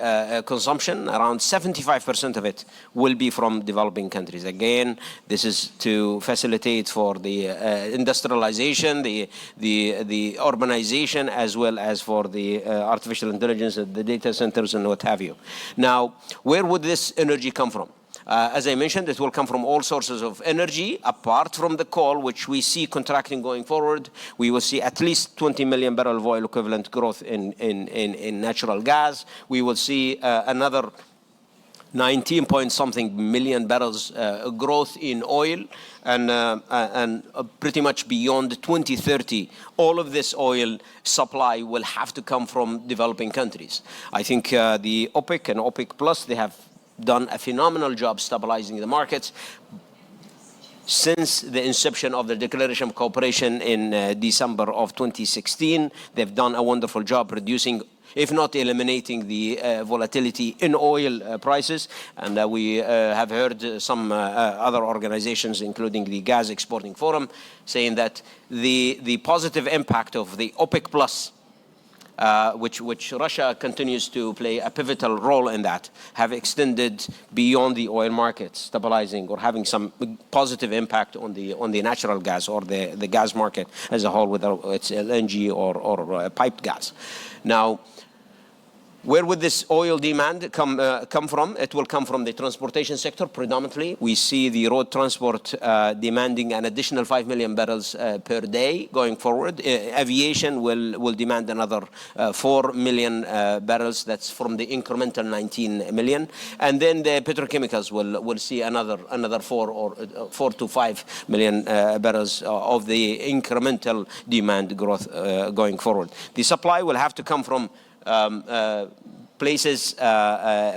consumption, around 75% of it will be from developing countries. Again, this is to facilitate for the industrialization, the urbanization, as well as for the artificial intelligence, the data centers, and what have you. Now, where would this energy come from? As I mentioned, it will come from all sources of energy, apart from the coal, which we see contracting going forward. We will see at least 20 million barrel of oil equivalent growth in natural gas. We will see another 19 point something million barrels growth in oil, and pretty much beyond 2030, all of this oil supply will have to come from developing countries. I think the OPEC and OPEC Plus, they have done a phenomenal job stabilizing the markets. Since the inception of the Declaration of Cooperation in December of 2016, they've done a wonderful job reducing, if not eliminating, the volatility in oil prices. And we have heard some other organizations, including the Gas Exporting Forum, saying that the positive impact of the OPEC Plus, which Russia continues to play a pivotal role in that, have extended beyond the oil market, stabilizing or having some positive impact on the natural gas or the gas market as a whole, whether it's LNG or piped gas. Now, where would this oil demand come from? It will come from the transportation sector predominantly. We see the road transport demanding an additional 5 million barrels per day going forward. Aviation will demand another 4 million barrels. That's from the incremental 19 million. And then the petrochemicals will see another 4 to 5 million barrels of the incremental demand growth going forward. The supply will have to come from places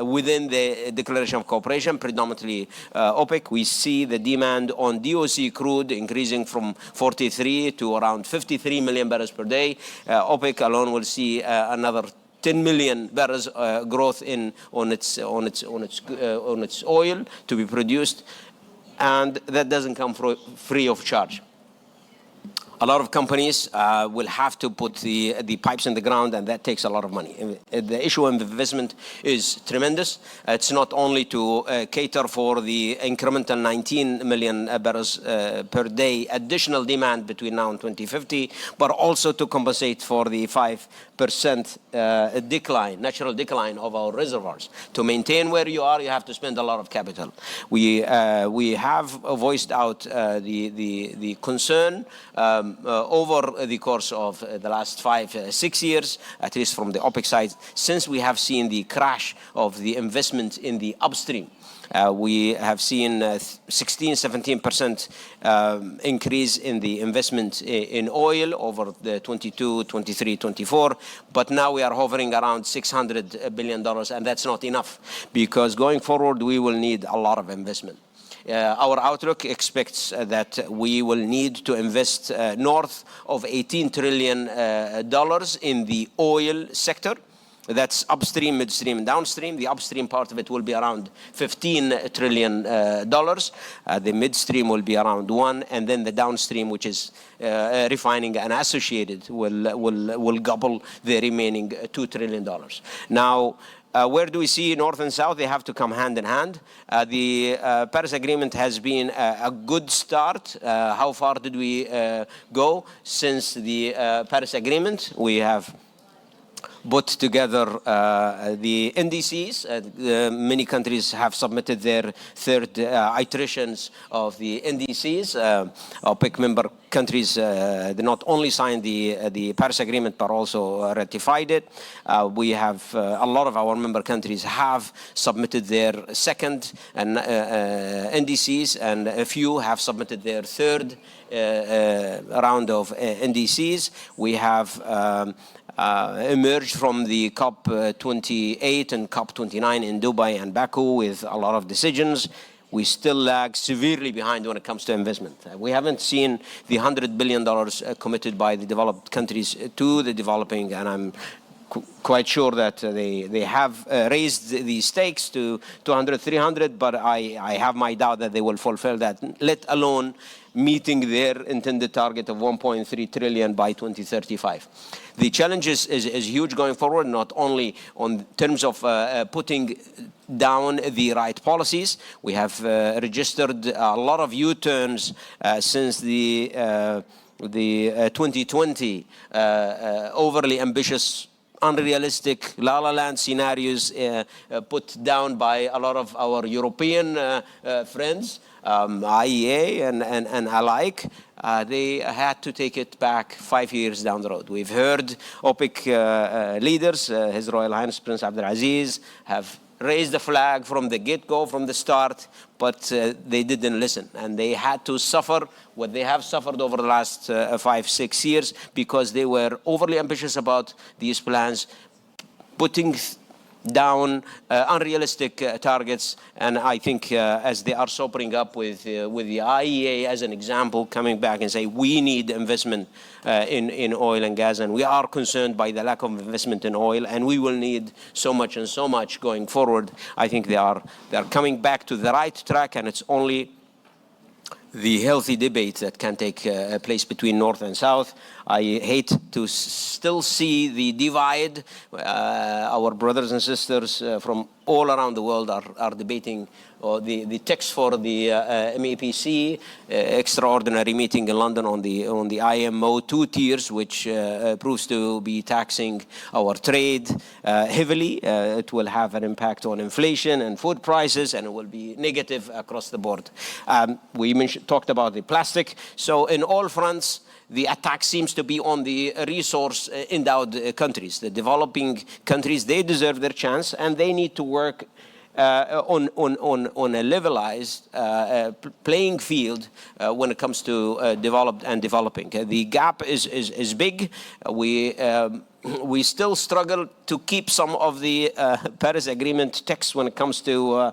within the Declaration of Cooperation, predominantly OPEC. We see the demand on DOC crude increasing from 43 to around 53 million barrels per day. OPEC alone will see another 10 million barrels growth on its oil to be produced, and that doesn't come free of charge. A lot of companies will have to put the pipes in the ground, and that takes a lot of money. The issue of investment is tremendous. It's not only to cater for the incremental 19 million barrels per day additional demand between now and 2050, but also to compensate for the 5% decline, natural decline of our reservoirs. To maintain where you are, you have to spend a lot of capital. We have voiced out the concern over the course of the last 5-6 years, at least from the OPEC side, since we have seen the crash of the investment in the upstream. We have seen 16-17% increase in the investment in oil over the 22, 23, 24. But now we are hovering around $600 billion, and that's not enough, because going forward we will need a lot of investment. Our outlook expects that we will need to invest north of $18 trillion in the oil sector. That's upstream, midstream, and downstream. The upstream part of it will be around $15 trillion. The midstream will be around $1 trillion, and then the downstream, which is refining and associated, will gobble the remaining $2 trillion. Now, where do we see North and South? They have to come hand in hand. The Paris Agreement has been a good start. How far did we go since the Paris Agreement? We have put together the indices. Many countries have submitted their third iterations of the indices. OPEC member countries not only signed the Paris Agreement but also ratified it. We have a lot of our member countries have submitted their second indices, and a few have submitted their third round of indices. We have emerged from the COP28 and COP29 in Dubai and Baku with a lot of decisions. We still lag severely behind when it comes to investment. We haven't seen the $100 billion committed by the developed countries to the developing, and I'm quite sure that they have raised the stakes to 200, 300, but I have my doubt that they will fulfill that, let alone meeting their intended target of 1.3 trillion by 2035. The challenge is huge going forward, not only on terms of putting down the right policies. We have registered a lot of U-turns since the 2020 overly ambitious, unrealistic La Land scenarios put down by a lot of our European friends, IEA and alike. They had to take it back 5 years down the road. We've heard OPEC leaders, His Royal Highness Prince Abdulaziz, have raised the flag from the get-go, from the start, but they didn't listen. And they had to suffer what they have suffered over the last 5-6 years because they were overly ambitious about these plans, putting down unrealistic targets. And I think as they are sobering up with the IEA as an example, coming back and say we need investment in oil and gas, and we are concerned by the lack of investment in oil, and we will need so much and so much going forward. I think they are coming back to the right track, and it's only the healthy debate that can take place between North and South. I hate to still see the divide. Our brothers and sisters from all around the world are debating the text for the MEPC extraordinary meeting in London on the IMO 2 tiers, which proves to be taxing our trade heavily. It will have an impact on inflation and food prices, and it will be negative across the board. We talked about the plastic. So in all fronts, the attack seems to be on the resource-endowed countries. The developing countries, they deserve their chance, and they need to work on a levelized playing field when it comes to developed and developing. The gap is big. We still struggle to keep some of the Paris Agreement text when it comes to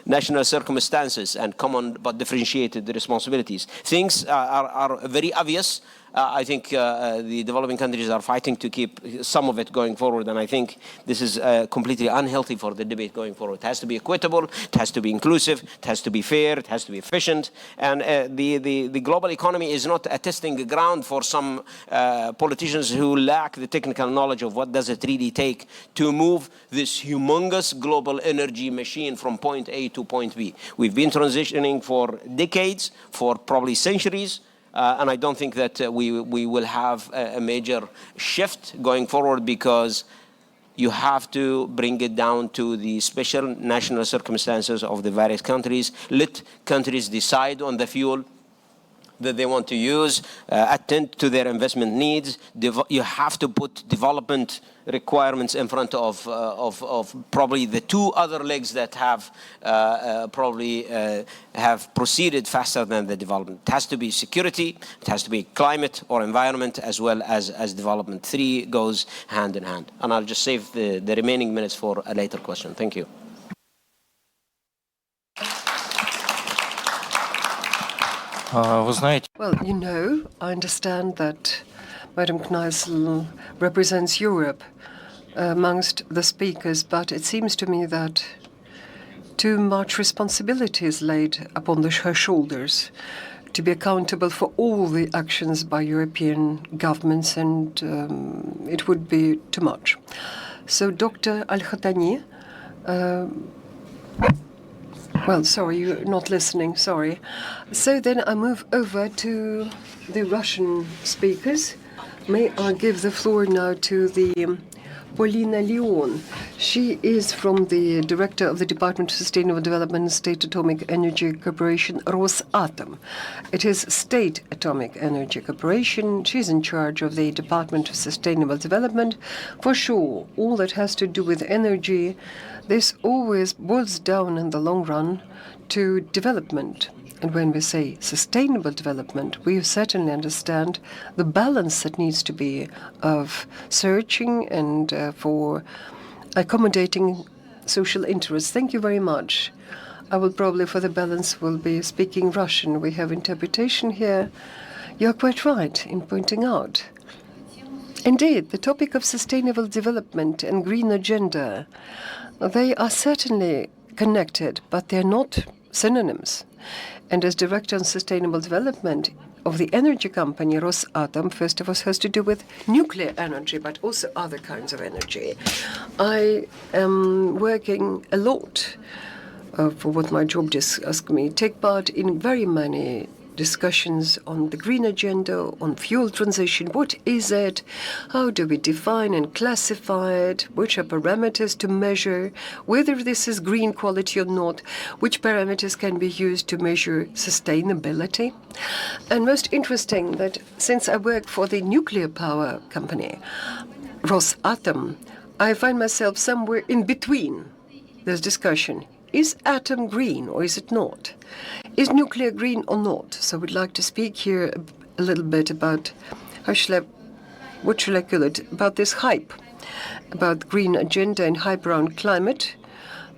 national circumstances and common but differentiated responsibilities. Things are very obvious. I think the developing countries are fighting to keep some of it going forward, and I think this is completely unhealthy for the debate going forward. It has to be equitable, it has to be inclusive, it has to be fair, it has to be efficient, and the global economy is not a testing ground for some politicians who lack the technical knowledge of what does it really take to move this humongous global energy machine from point A to point B. We've been transitioning for decades, for probably centuries, and I don't think that we will have a major shift going forward, because you have to bring it down to the special national circumstances of the various countries. Let countries decide on the fuel that they want to use, attend to their investment needs. You have to put development requirements in front of probably the two other legs that have have proceeded faster than the development. It has to be security, it has to be climate or environment, as well as development. Three goes hand in hand. And I'll just save the remaining minutes for a later question. Thank you. Well, you know, I understand that Madam Kneissl represents Europe amongst the speakers, but it seems to me that too much responsibility is laid upon her shoulders to be accountable for all the actions by European governments, and it would be too much. So, Dr. Al-Khatani, well, sorry, you're not listening, sorry. So then I move over to the Russian speakers. May I give the floor now to the Paulina Leon. She is from the Director of the Department of Sustainable Development and State Atomic Energy Corporation, Rosatom. It is State Atomic Energy Corporation. She's in charge of the Department of Sustainable Development. For sure, all that has to do with energy, this always boils down in the long run to development. And when we say sustainable development, we certainly understand the balance that needs to be of searching and for accommodating social interests. Thank you very much. I will probably, for the balance, will be speaking Russian. We have interpretation here. You're quite right in pointing out. Indeed, the topic of sustainable development and green agenda, they are certainly connected, but they're not synonyms. And as Director on Sustainable Development of the energy company Rosatom, first of all, has to do with nuclear energy, but also other kinds of energy. I am working a lot for what my job just asked me, take part in very many discussions on the green agenda, on fuel transition. What is it? How do we define and classify it? Which are parameters to measure whether this is green quality or not? Which parameters can be used to measure sustainability? And most interesting that since I work for the nuclear power company, Rosatom, I find myself somewhere in between this discussion. Is atom green or is it not? Is nuclear green or not? So we'd like to speak here a little bit about what shall I call it? About this hype, about green agenda and hype around climate.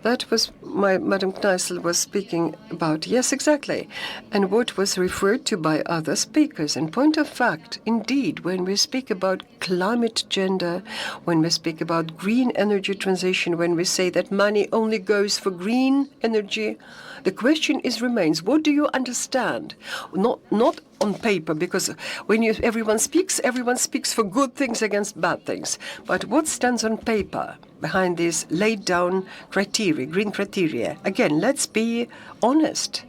That was Madam Kneissl was speaking about. Yes, exactly. And what was referred to by other speakers. In point of fact, indeed, when we speak about climate agenda, when we speak about green energy transition, when we say that money only goes for green energy, the question remains, what do you understand? Not on paper, because when everyone speaks for good things against bad things. But what stands on paper behind these laid down criteria, green criteria? Again, let's be honest.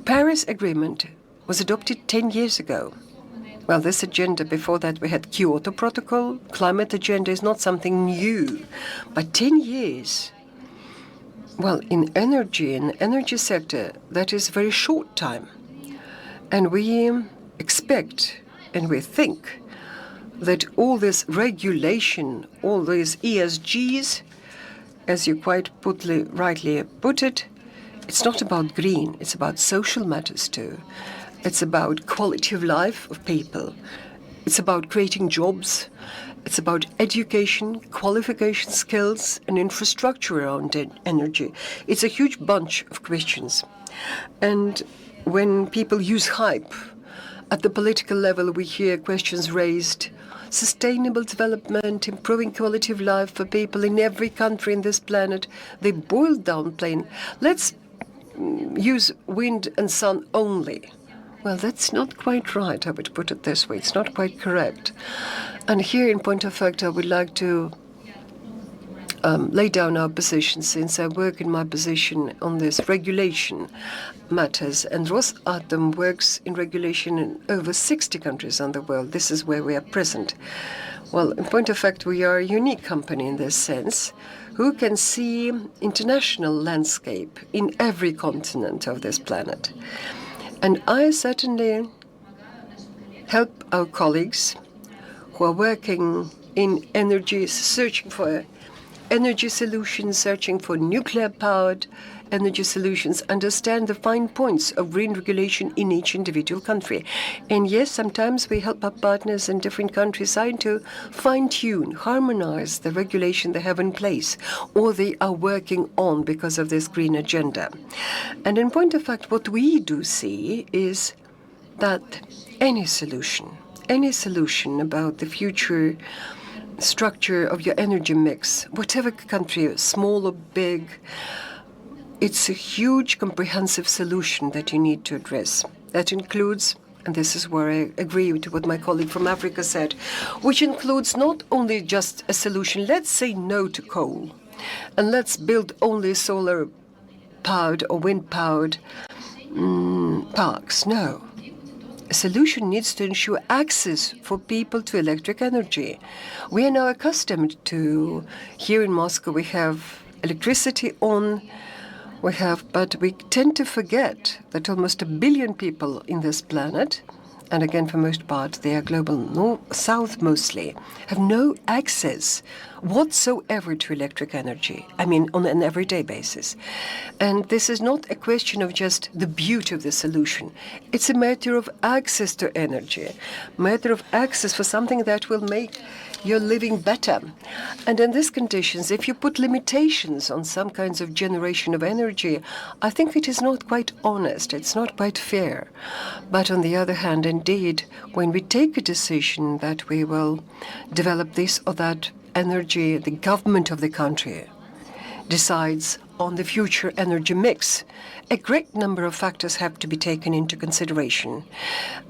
Paris Agreement was adopted 10 years ago. Well, this agenda, before that we had Kyoto Protocol. Climate agenda is not something new. But 10 years, well, in energy sector, that is very short time. And we expect and we think that all this regulation, all these ESGs, as you quite rightly put it, it's not about green, it's about social matters too. It's about quality of life of people. It's about creating jobs. It's about education, qualification, skills, and infrastructure around energy. It's a huge bunch of questions. And when people use hype, at the political level we hear questions raised, sustainable development, improving quality of life for people in every country in this planet, they boil down plain. Let's use wind and sun only. Well, that's not quite right, I would put it this way. It's not quite correct. And here, in point of fact, I would like to lay down our position, since I work in my position on this regulation matters. And Rosatom works in regulation in over 60 countries in the world. This is where we are present. Well, in point of fact, we are a unique company in this sense, who can see international landscape in every continent of this planet. And I certainly help our colleagues who are working in energy, searching for energy solutions, searching for nuclear-powered energy solutions, understand the fine points of green regulation in each individual country. And yes, sometimes we help our partners in different countries trying to fine-tune, harmonize the regulation they have in place, or they are working on because of this green agenda. And in point of fact, what we do see is that any solution about the future structure of your energy mix, whatever country, small or big, it's a huge comprehensive solution that you need to address. That includes, and this is where I agree with what my colleague from Africa said, which includes not only just a solution, let's say no to coal, and let's build only solar-powered or wind-powered parks. No. a solution needs to ensure access for people to electric energy. We are now accustomed to, here in Moscow, we have electricity on, but we tend to forget that almost 1 billion people in this planet, and again, for most part, they are global north, south mostly, have no access whatsoever to electric energy. I mean, on an everyday basis. And this is not a question of just the beauty of the solution. It's a matter of access to energy, matter of access for something that will make your living better. And in these conditions, if you put limitations on some kinds of generation of energy, I think it is not quite honest, it's not quite fair. But on the other hand, indeed, when we take a decision that we will develop this or that energy, the government of the country decides on the future energy mix, a great number of factors have to be taken into consideration.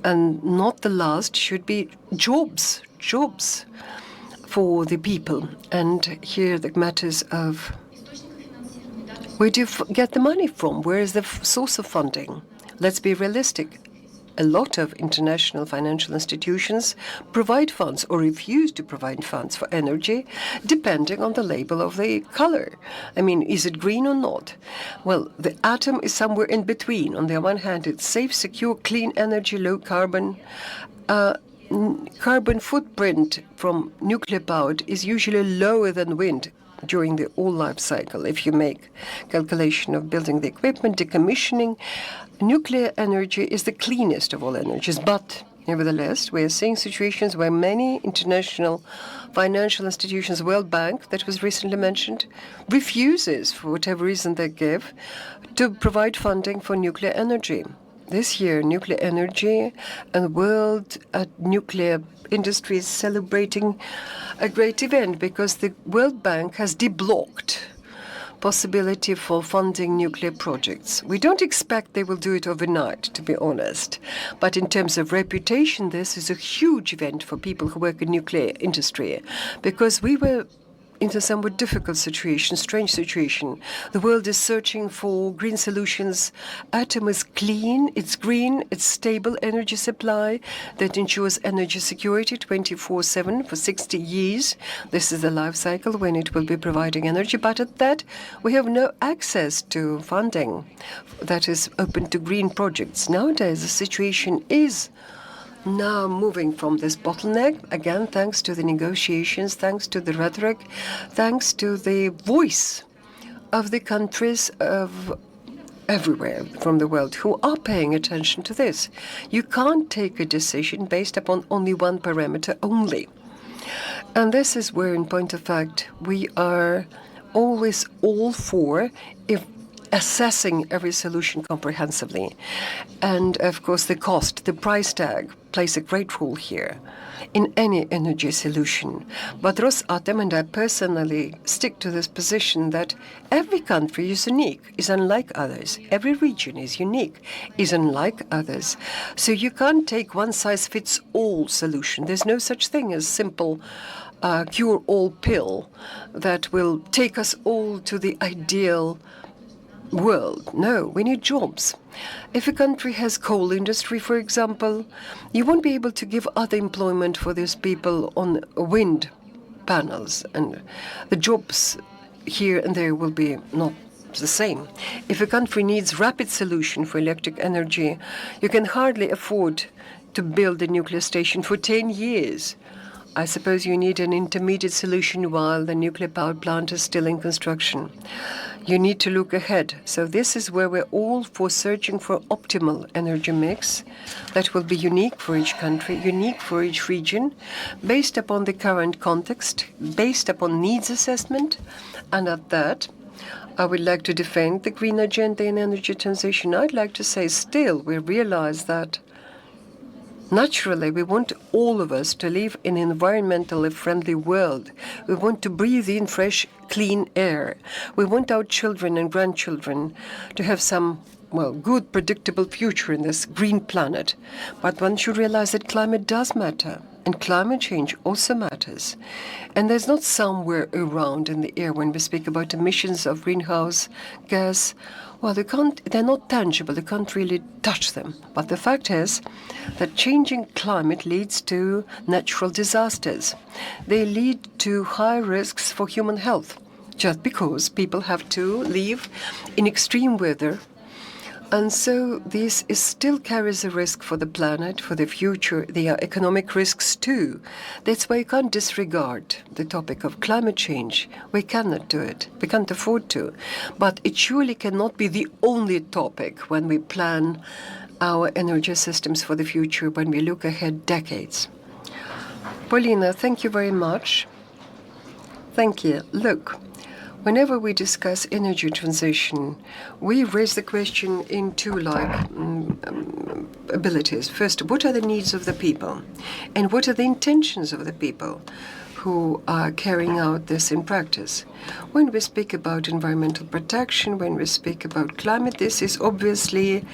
And not the last should be jobs for the people. And here the matters of where do you get the money from? Where is the source of funding? Let's be realistic. A lot of international financial institutions provide funds or refuse to provide funds for energy, depending on the label of the color. I mean, is it green or not? Well, the atom is somewhere in between. On the one hand, it's safe, secure, clean energy, low carbon. Carbon footprint from nuclear power is usually lower than wind during the whole life cycle. If you make calculation of building the equipment, decommissioning, nuclear energy is the cleanest of all energies. But nevertheless, we are seeing situations where many international financial institutions, World Bank, that was recently mentioned, refuses, for whatever reason they give, to provide funding for nuclear energy. This year, nuclear energy and world nuclear industry is celebrating a great event because the World Bank has deblocked possibility for funding nuclear projects. We don't expect they will do it overnight, to be honest. But in terms of reputation, this is a huge event for people who work in nuclear industry because we were into a somewhat difficult situation, strange situation. The world is searching for green solutions. Atom is clean, it's green, it's stable energy supply that ensures energy security 24/7 for 60 years. This is the life cycle when it will be providing energy. But at that, we have no access to funding that is open to green projects. Nowadays, the situation is now moving from this bottleneck, again, thanks to the negotiations, thanks to the rhetoric, thanks to the voice of the countries of everywhere from the world who are paying attention to this. You can't take a decision based upon only one parameter only. And this is where, in point of fact, we are always all for assessing every solution comprehensively. And of course, the cost, the price tag, plays a great role here in any energy solution. But Rosatom and I personally stick to this position that every country is unique, is unlike others. Every region is unique, is unlike others. So you can't take one-size-fits-all solution. There's no such thing as simple cure-all pill that will take us all to the ideal world. No, we need jobs. If a country has coal industry, for example, you won't be able to give other employment for these people on wind panels, and the jobs here and there will be not the same. If a country needs rapid solution for electric energy, you can hardly afford to build a nuclear station for 10 years. I suppose you need an intermediate solution while the nuclear power plant is still in construction. You need to look ahead. So this is where we're all for searching for optimal energy mix that will be unique for each country, unique for each region, based upon the current context, based upon needs assessment. And at that, I would like to defend the green agenda in energy transition. I'd like to say still we realize that naturally, we want all of us to live in an environmentally friendly world. We want to breathe in fresh, clean air. We want our children and grandchildren to have some, good, predictable future in this green planet. But one should realize that climate does matter. And climate change also matters. And there's not somewhere around in the air when we speak about emissions of greenhouse gas. Well, they're not tangible. You can't really touch them. But the fact is that changing climate leads to natural disasters. They lead to high risks for human health, just because people have to live in extreme weather. And so this still carries a risk for the planet, for the future. There are economic risks too. That's why you can't disregard the topic of climate change. We cannot do it. We can't afford to. But it surely cannot be the only topic when we plan our energy systems for the future, when we look ahead decades. Paulina, thank you very much. Thank you. Look. Whenever we discuss energy transition, we raise the question in two abilities. First, what are the needs of the people? And what are the intentions of the people who are carrying out this in practice? When we speak about environmental protection, when we speak about climate, this is obviously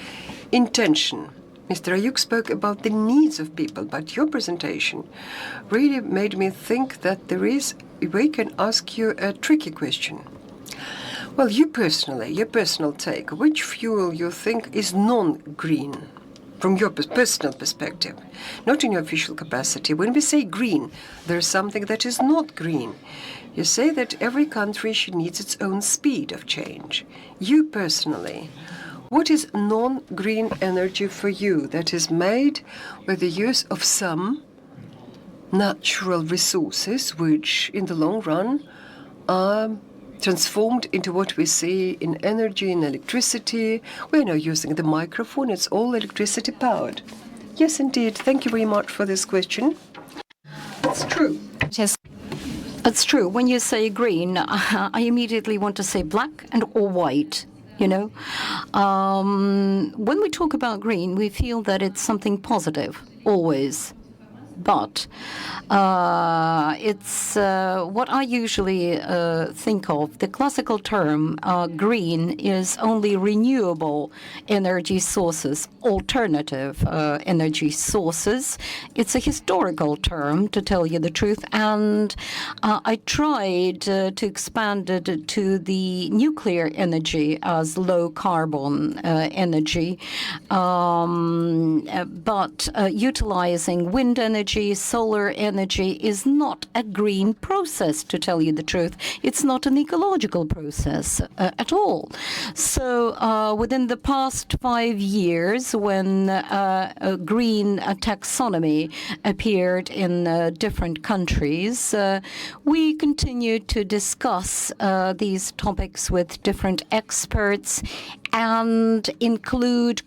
intention. Mr. Ayuk spoke about the needs of people, but your presentation really made me think that we can ask you a tricky question. Well, you personally, your personal take, which fuel you think is non-green from your personal perspective, not in your official capacity? When we say green, there's something that is not green. You say that every country needs its own speed of change. You personally, what is non-green energy for you that is made with the use of some natural resources which in the long run are transformed into what we see in energy and electricity? We're now using the microphone. It's all electricity powered. Yes, indeed. Thank you very much for this question. It's true. Yes. It's true. When you say green, I immediately want to say black or white. When we talk about green, we feel that it's something positive, always. But it's what I usually think of. The classical term green is only renewable energy sources, alternative energy sources. It's a historical term, to tell you the truth, and I tried to expand it to the nuclear energy as low carbon energy, but utilizing wind energy, solar energy is not a green process, to tell you the truth. It's not an ecological process at all. So within the past 5 years, when a green taxonomy appeared in different countries, we continued to discuss these topics with different experts and include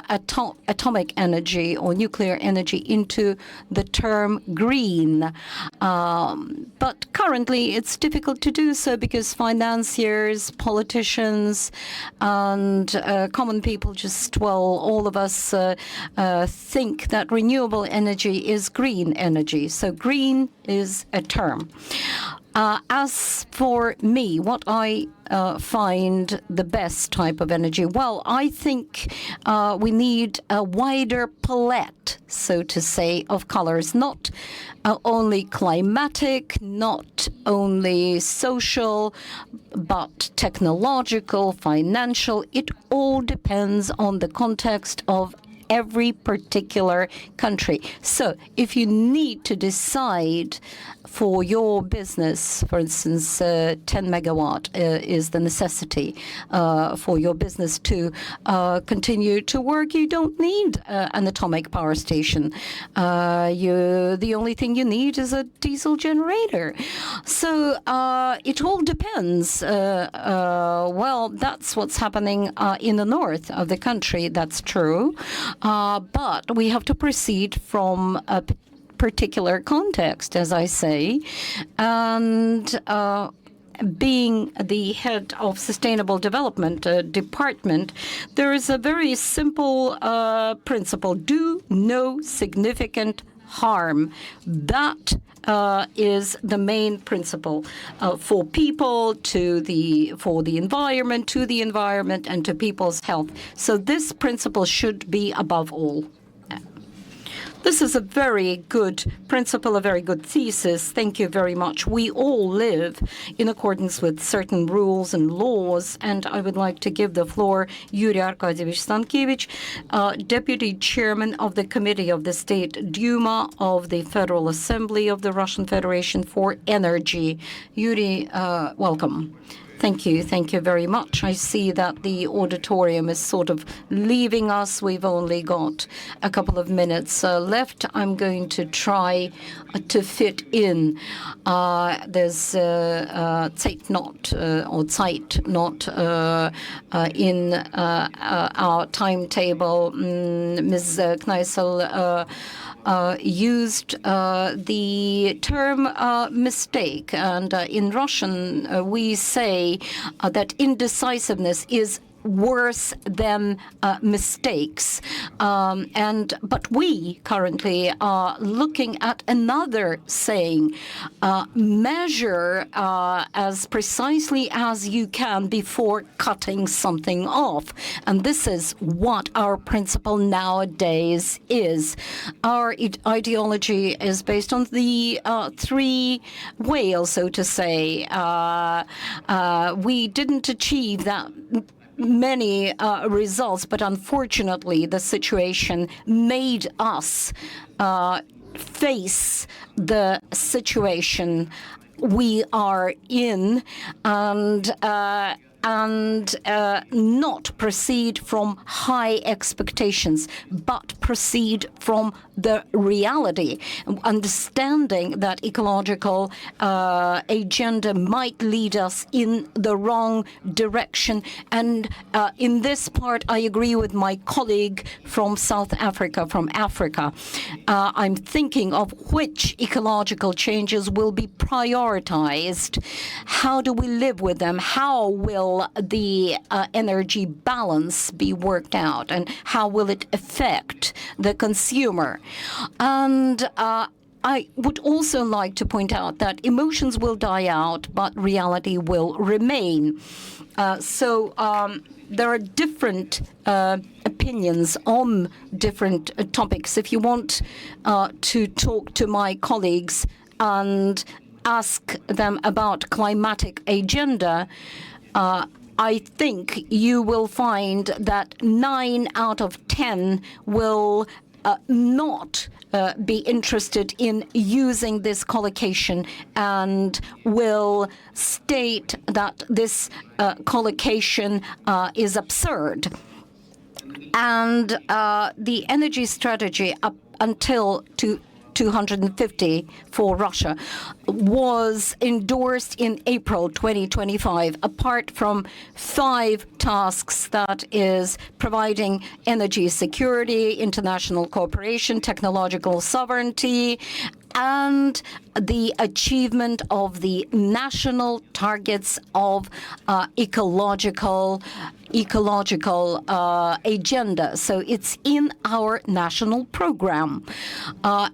atomic energy or nuclear energy into the term green. But currently it's difficult to do so because financiers, politicians, and common people all of us think that renewable energy is green energy. So green is a term. As for me, what I find the best type of energy, well, I think we need a wider palette, so to say, of colors, not only climatic, not only social, but technological, financial. It all depends on the context of every particular country. So if you need to decide for your business, for instance, 10 megawatt is the necessity for your business to continue to work, you don't need an atomic power station. The only thing you need is a diesel generator. So it all depends. Well, that's what's happening in the north of the country. That's true. But we have to proceed from a particular context, as I say, and being the head of Sustainable Development Department, there is a very simple principle: do no significant harm. That is the main principle for people, for the environment, to the environment, and to people's health. So this principle should be above all. This is a very good principle, a very good thesis. Thank you very much. We all live in accordance with certain rules and laws, and I would like to give the floor Yuri Arkadievich Stankevich, Deputy Chairman of the Committee of the State Duma of the Federal Assembly of the Russian Federation for Energy. Yuri, welcome. Thank you very much. I see that the auditorium is sort of leaving us. We've only got a couple of minutes left. I'm going to try to fit in. There's Zeitnot or Zeitnot in our timetable. Ms. Kneissel used the term mistake, and in Russian we say that indecisiveness is worse than mistakes. But we currently are looking at another saying, measure as precisely as you can before cutting something off. And this is what our principle nowadays is. Our ideology is based on the three whales, so to say. We didn't achieve that many results, but unfortunately the situation made us face the situation we are in and not proceed from high expectations, but proceed from the reality, understanding that ecological agenda might lead us in the wrong direction. And in this part, I agree with my colleague from South Africa, from Africa. I'm thinking of which ecological changes will be prioritized. How do we live with them? How will the energy balance be worked out, and how will it affect the consumer? And I would also like to point out that emotions will die out, but reality will remain. So there are different opinions on different topics. If you want to talk to my colleagues and ask them about climatic agenda, I think you will find that 9 out of 10 will not be interested in using this collocation and will state that this collocation is absurd. And the energy strategy up until 250 for Russia was endorsed in April 2025, apart from 5 tasks, that is providing energy security, international cooperation, technological sovereignty, and the achievement of the national targets of ecological agenda. So it's in our national program.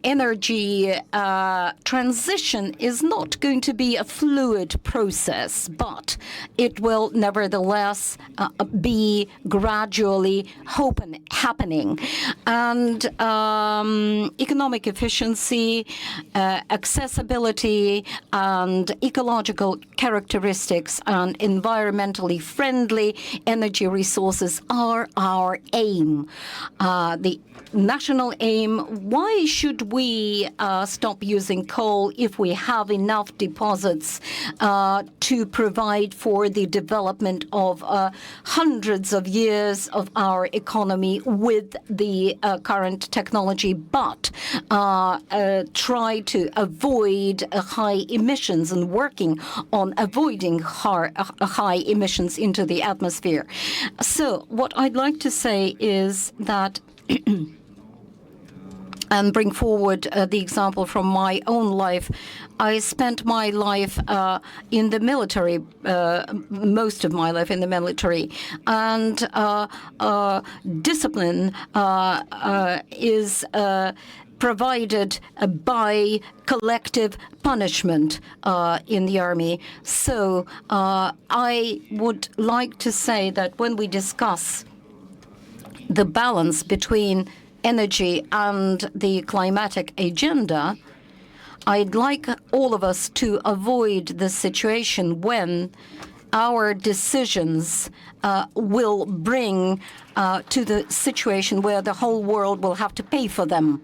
Energy transition is not going to be a fluid process, but it will nevertheless be gradually happening. And economic efficiency, accessibility, and ecological characteristics and environmentally friendly energy resources are our aim. The national aim. Why should we stop using coal if we have enough deposits to provide for the development of hundreds of years of our economy with the current technology, but try to avoid high emissions and working on avoiding high emissions into the atmosphere? So what I'd like to say is that and bring forward the example from my own life. I spent my life in the military, most of my life in the military, and discipline is provided by collective punishment in the army. So I would like to say that when we discuss the balance between energy and the climatic agenda, I'd like all of us to avoid the situation when our decisions will bring to the situation where the whole world will have to pay for them.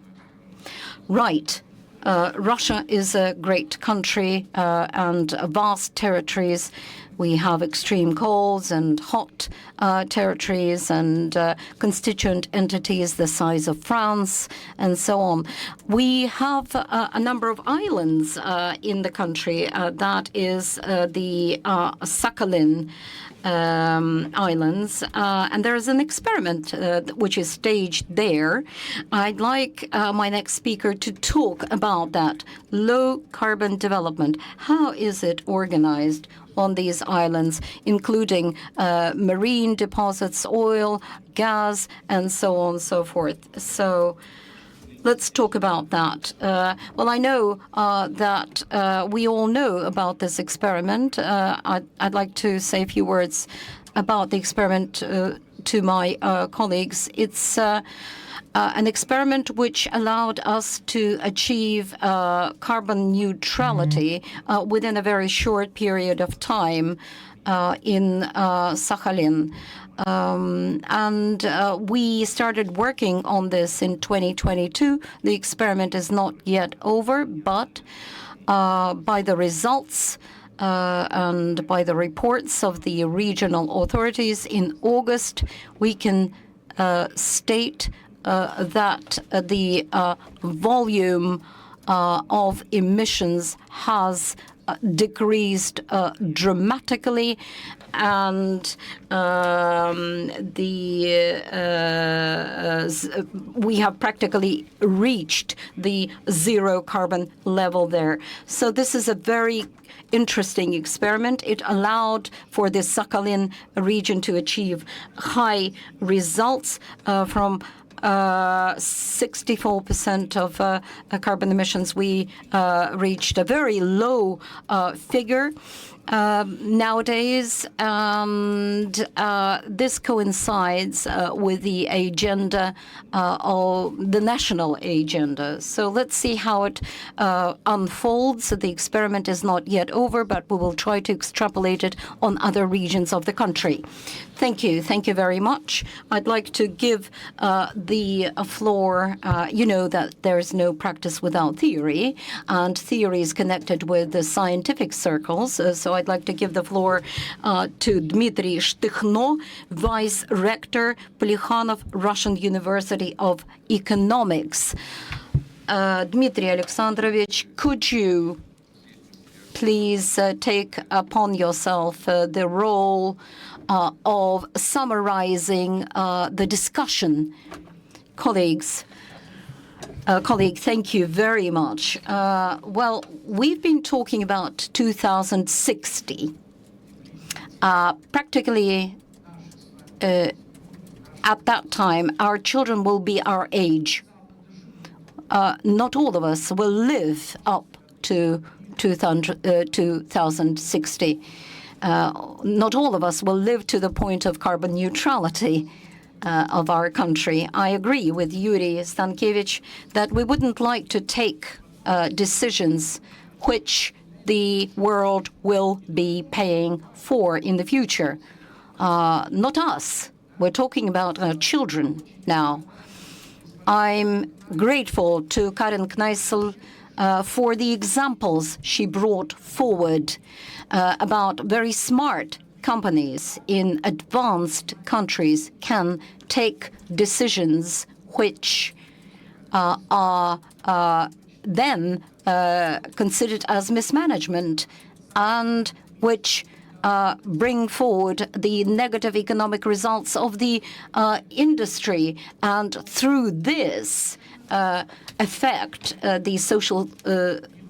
Right. Russia is a great country and vast territories. We have extreme colds and hot territories and constituent entities the size of France and so on. We have a number of islands in the country. That is the Sakhalin Islands, and there is an experiment which is staged there. I'd like my next speaker to talk about that low-carbon development. How is it organized on these islands, including marine deposits, oil, gas, and so on and so forth? So let's talk about that. Well, I know that we all know about this experiment. I'd like to say a few words about the experiment to my colleagues. It's an experiment which allowed us to achieve carbon neutrality within a very short period of time in Sakhalin. And we started working on this in 2022. The experiment is not yet over, but by the results and by the reports of the regional authorities in August, we can state that the volume of emissions has decreased dramatically, and we have practically reached the zero carbon level there. So this is a very interesting experiment. It allowed for the Sakhalin region to achieve high results from 64% of carbon emissions. We reached a very low figure nowadays, and this coincides with the agenda, of the national agenda. So let's see how it unfolds. The experiment is not yet over, but we will try to extrapolate it on other regions of the country. Thank you. Thank you very much. I'd like to give the floor. You know that there's no practice without theory, and theory is connected with the scientific circles. So I'd like to give the floor to Dmitry Shtikhno, Vice Rector, Plekhanov Russian University of Economics. Dmitry Alexandrovich, could you please take upon yourself the role of summarizing the discussion? Colleague, thank you very much. Well, we've been talking about 2060. Practically, at that time, our children will be our age. Not all of us will live up to 2060. Not all of us will live to the point of carbon neutrality of our country. I agree with Yuri Stankevich that we wouldn't like to take decisions which the world will be paying for in the future. Not us. We're talking about our children now. I'm grateful to Karin Kneissel for the examples she brought forward about very smart companies in advanced countries can take decisions which are then considered as mismanagement and which bring forward the negative economic results of the industry, and through this affect the social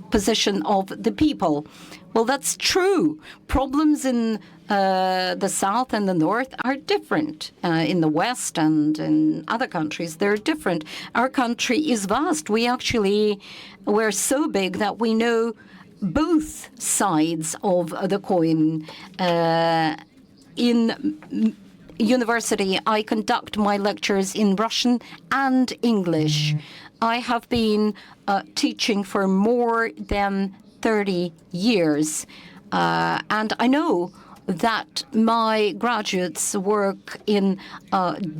position of the people. Well, that's true. Problems in the south and the north are different. In the west and in other countries, they're different. Our country is vast. We're so big that we know both sides of the coin. In university, I conduct my lectures in Russian and English. I have been teaching for more than 30 years, and I know that my graduates work in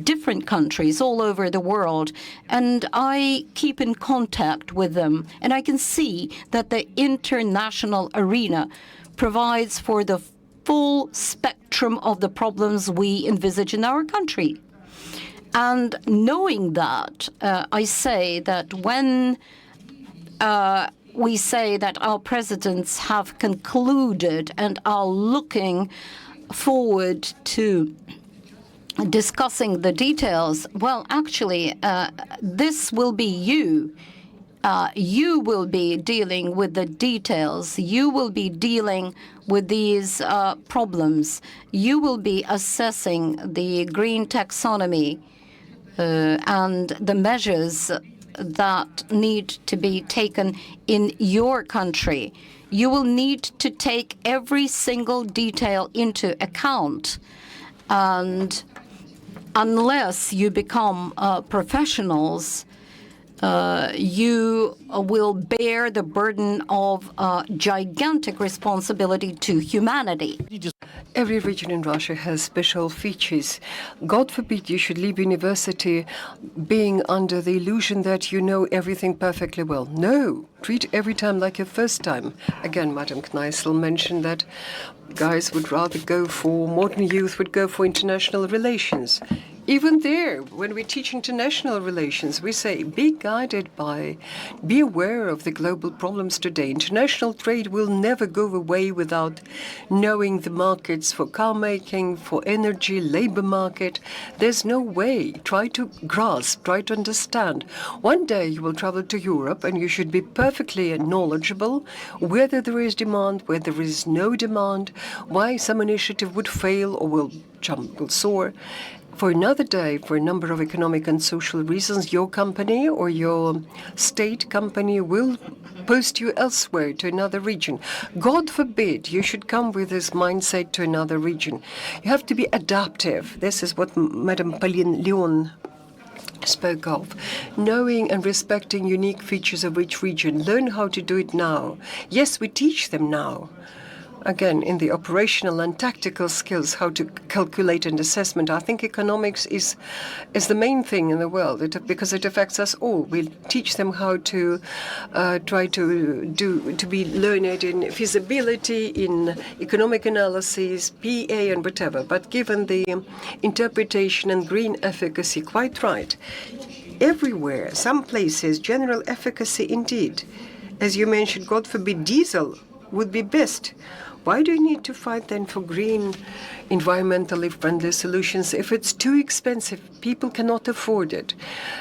different countries all over the world, and I keep in contact with them, and I can see that the international arena provides for the full spectrum of the problems we envisage in our country. And knowing that, I say that when we say that our presidents have concluded and are looking forward to discussing the details, well, actually, this will be you. You will be dealing with the details. You will be dealing with these problems. You will be assessing the green taxonomy and the measures that need to be taken in your country. You will need to take every single detail into account. And unless you become professionals, you will bear the burden of gigantic responsibility to humanity. Every region in Russia has special features. God forbid you should leave university being under the illusion that you know everything perfectly well. No, treat every time like your first time. Again, Madam Kneissl mentioned that guys would rather go for, modern youth would go for international relations. Even there, when we teach international relations, we say, be guided by, be aware of the global problems today. International trade will never go away without knowing the markets for car making, for energy, labor market. There's no way. Try to grasp, try to understand. One day you will travel to Europe and you should be perfectly knowledgeable whether there is demand, whether there is no demand, why some initiative would fail or will soar. For another day, for a number of economic and social reasons, your company or your state company will post you elsewhere to another region. God forbid you should come with this mindset to another region. You have to be adaptive. This is what Madame Pauline Lyon spoke of. Knowing and respecting unique features of each region. Learn how to do it now. Yes, we teach them now. Again, in the operational and tactical skills, how to calculate an assessment. I think economics is the main thing in the world because it affects us all. We teach them how to try to be learned in feasibility, in economic analysis, PA and whatever. But given the interpretation and green efficacy, quite right. Everywhere, some places, general efficacy indeed. As you mentioned, God forbid diesel would be best. Why do you need to fight then for green, environmentally friendly solutions if it's too expensive? People cannot afford it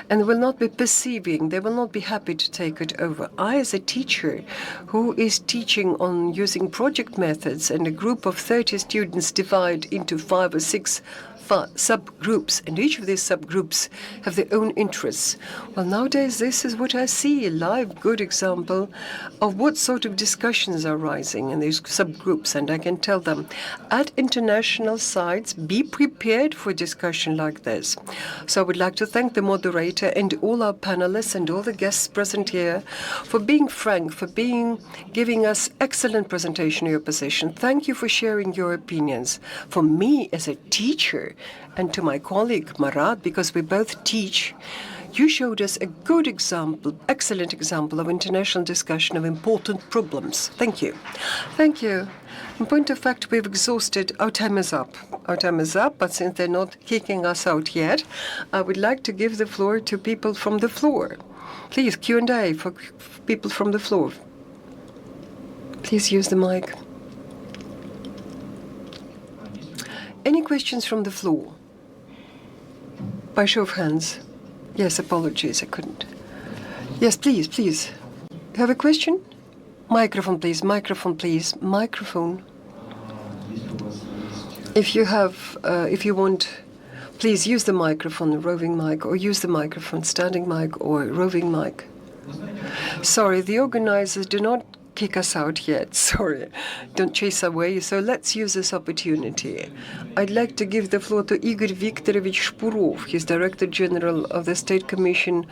and will not be perceiving, they will not be happy to take it over. I, as a teacher who is teaching on using project methods and a group of 30 students divide into 5 or 6 subgroups, and each of these subgroups have their own interests. Well, nowadays, this is what I see, a live, good example of what sort of discussions are rising in these subgroups. And I can tell them, at international sites, be prepared for discussion like this. So I would like to thank the moderator and all our panelists and all the guests present here for being frank, for giving us excellent presentation of your position. Thank you for sharing your opinions. For me, as a teacher, and to my colleague Marat, because we both teach, you showed us a good example, excellent example of international discussion of important problems. Thank you. Thank you. In point of fact, we've exhausted. Our time is up. Our time is up, but since they're not kicking us out yet, I would like to give the floor to people from the floor. Please, Q&A for people from the floor. Please use the mic. Any questions from the floor? By show of hands. Yes, apologies, I couldn't. Yes, please. You have a question? Microphone, please. Microphone, please. Microphone. If you want, please use the microphone, roving mic, or use the microphone, standing mic, or roving mic. Sorry, the organizers do not kick us out yet. Sorry. Don't chase away. So let's use this opportunity. I'd like to give the floor to Igor Viktorovich Shpurov. He's Director General of the State Commission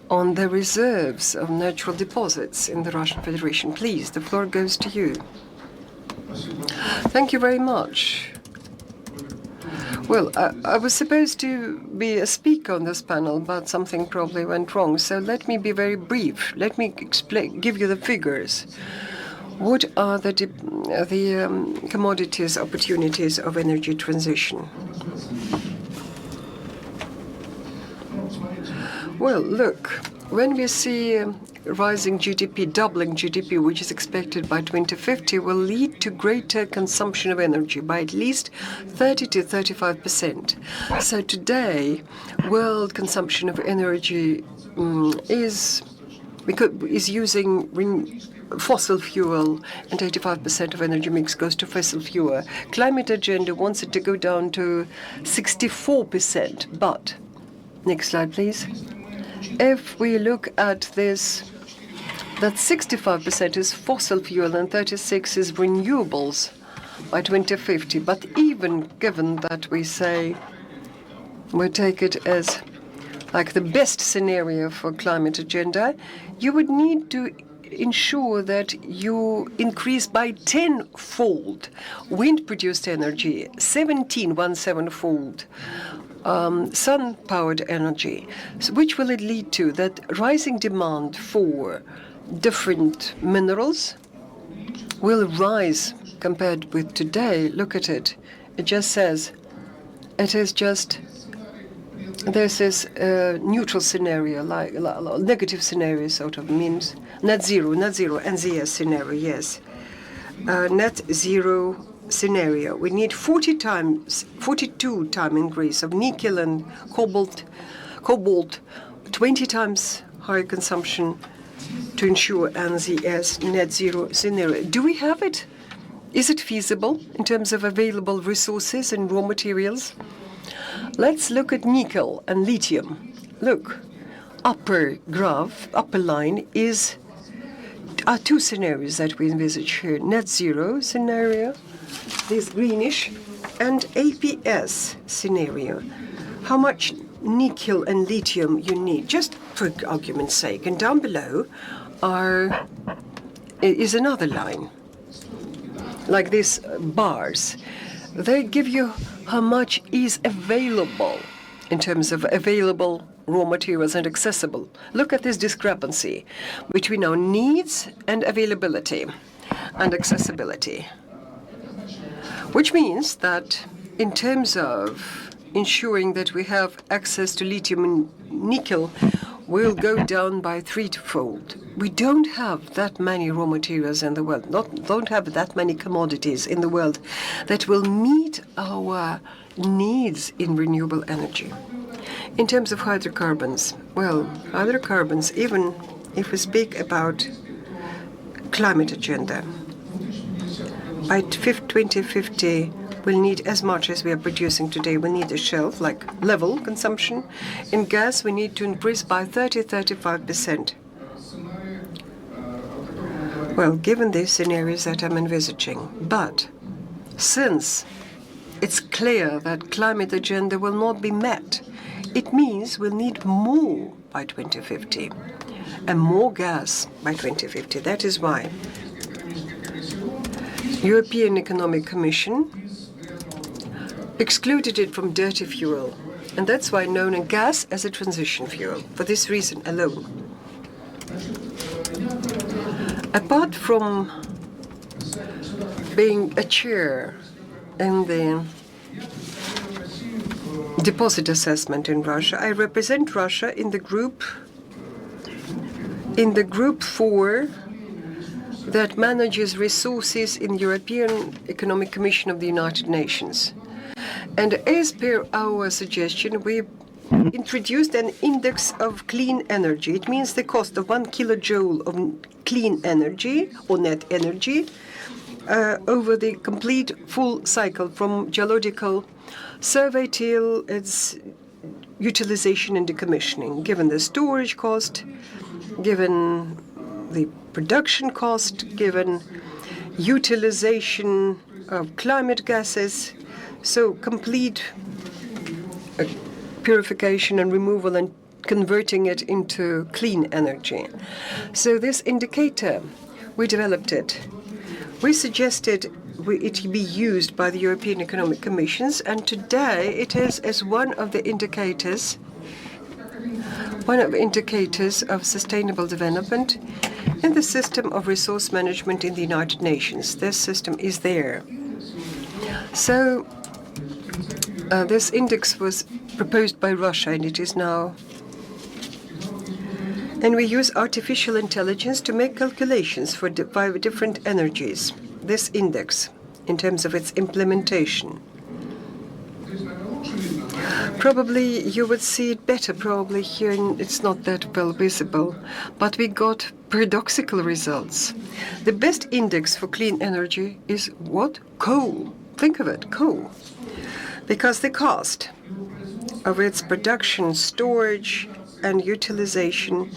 on the Reserves of Natural Deposits in the Russian Federation. Please, the floor goes to you. Thank you very much. Well, I was supposed to be a speaker on this panel, but something probably went wrong. So let me be very brief. Let me give you the figures. What are the commodities opportunities of energy transition? Well, look, when we see rising GDP, doubling GDP, which is expected by 2050, will lead to greater consumption of energy by at least 30 to 35%. So today, world consumption of energy is using fossil fuel, and 85% of energy mix goes to fossil fuel. Climate agenda wants it to go down to 64%. But, next slide, please. If we look at this, that 65% is fossil fuel and 36% is renewables by 2050. But even given that we say we take it as like the best scenario for climate agenda, you would need to ensure that you increase by 10-fold wind-produced energy, 17-fold. Sun-powered energy. So which will it lead to? That rising demand for different minerals will rise compared with today. Look at it. It just says it is just this is a neutral scenario, like negative scenario, sort of means net zero, NZS scenario. Yes, net zero scenario. We need 42 time increase of nickel and cobalt, 20 times higher consumption to ensure NZS net zero scenario. Do we have it? Is it feasible in terms of available resources and raw materials? Let's look at nickel and lithium. Look, upper line are two scenarios that we envisage here. Net zero scenario, this greenish, and APS scenario. How much nickel and lithium you need, just for argument's sake. And down below is another line, like these bars. They give you how much is available in terms of available raw materials and accessible. Look at this discrepancy between our needs and availability and accessibility. Which means that in terms of ensuring that we have access to lithium and nickel, will go down by threefold. We don't have that many raw materials in the world, don't have that many commodities in the world that will meet our needs in renewable energy. In terms of hydrocarbons, well, hydrocarbons, even if we speak about climate agenda, by 2050, we'll need as much as we are producing today. We need a shelf, like level consumption. In gas, we need to increase by 35%. Well, given these scenarios that I'm envisaging, but since it's clear that climate agenda will not be met, it means we'll need more by 2050 and more gas by 2050. That is why European Economic Commission excluded it from dirty fuel, and that's why known as gas as a transition fuel, for this reason alone. Apart from being a chair in the deposit assessment in Russia, I represent Russia in the group 4 that manages resources in the European Economic Commission of the United Nations. And as per our suggestion, we introduced an index of clean energy. It means the cost of 1 kilojoule of clean energy or net energy over the complete full cycle from geological survey till its utilization and decommissioning, given the storage cost, given the production cost given utilization of climate gases, so complete purification and removal and converting it into clean energy. So this indicator, we developed it. We suggested it be used by the European Economic Commissions, and today it is as one of the indicators of sustainable development in the system of resource management in the United Nations. This system is there. So this index was proposed by Russia, and it is now. And we use artificial intelligence to make calculations for 5 different energies. This index, in terms of its implementation. Probably you would see it better, probably here it's not that well visible, but we got paradoxical results. The best index for clean energy is what? Coal. Think of it, coal. Because the cost of its production, storage, and utilization,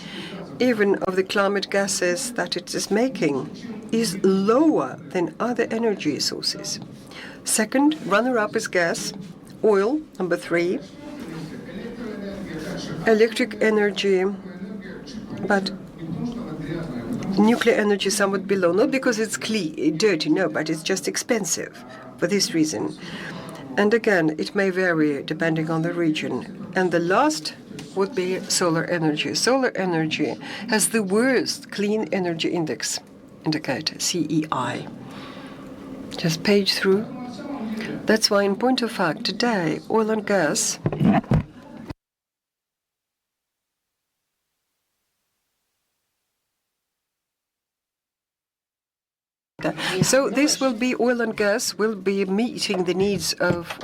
even of the climate gases that it is making, is lower than other energy sources. Second, runner-up is gas, oil, number 3, electric energy, but nuclear energy somewhat below, not because it's dirty, no, but it's just expensive for this reason. And again, it may vary depending on the region. And the last would be solar energy. Solar energy has the worst clean energy index indicator, CEI. Just page through. That's why, in point of fact, today, oil and gas so this will be oil and gas will be meeting the needs of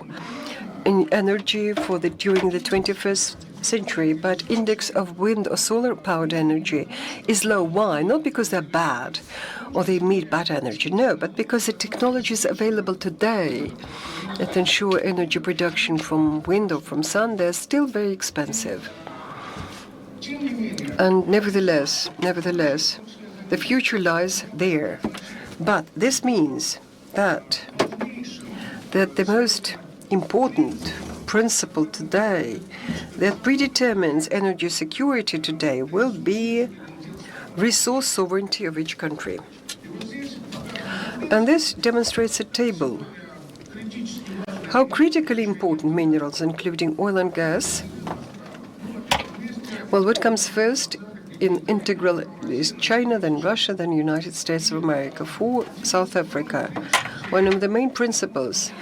energy during the 21st century, but index of wind or solar powered energy is low. Why? Not because they're bad or they meet bad energy, no, but because the technologies available today that ensure energy production from wind or from sun, they're still very expensive. And nevertheless, the future lies there. But this means that the most important principle today that predetermines energy security today will be resource sovereignty of each country. And this demonstrates a table how critically important minerals, including oil and gas. Well, what comes first in integral is China, then Russia, then United States of America. For South Africa, one of the main principles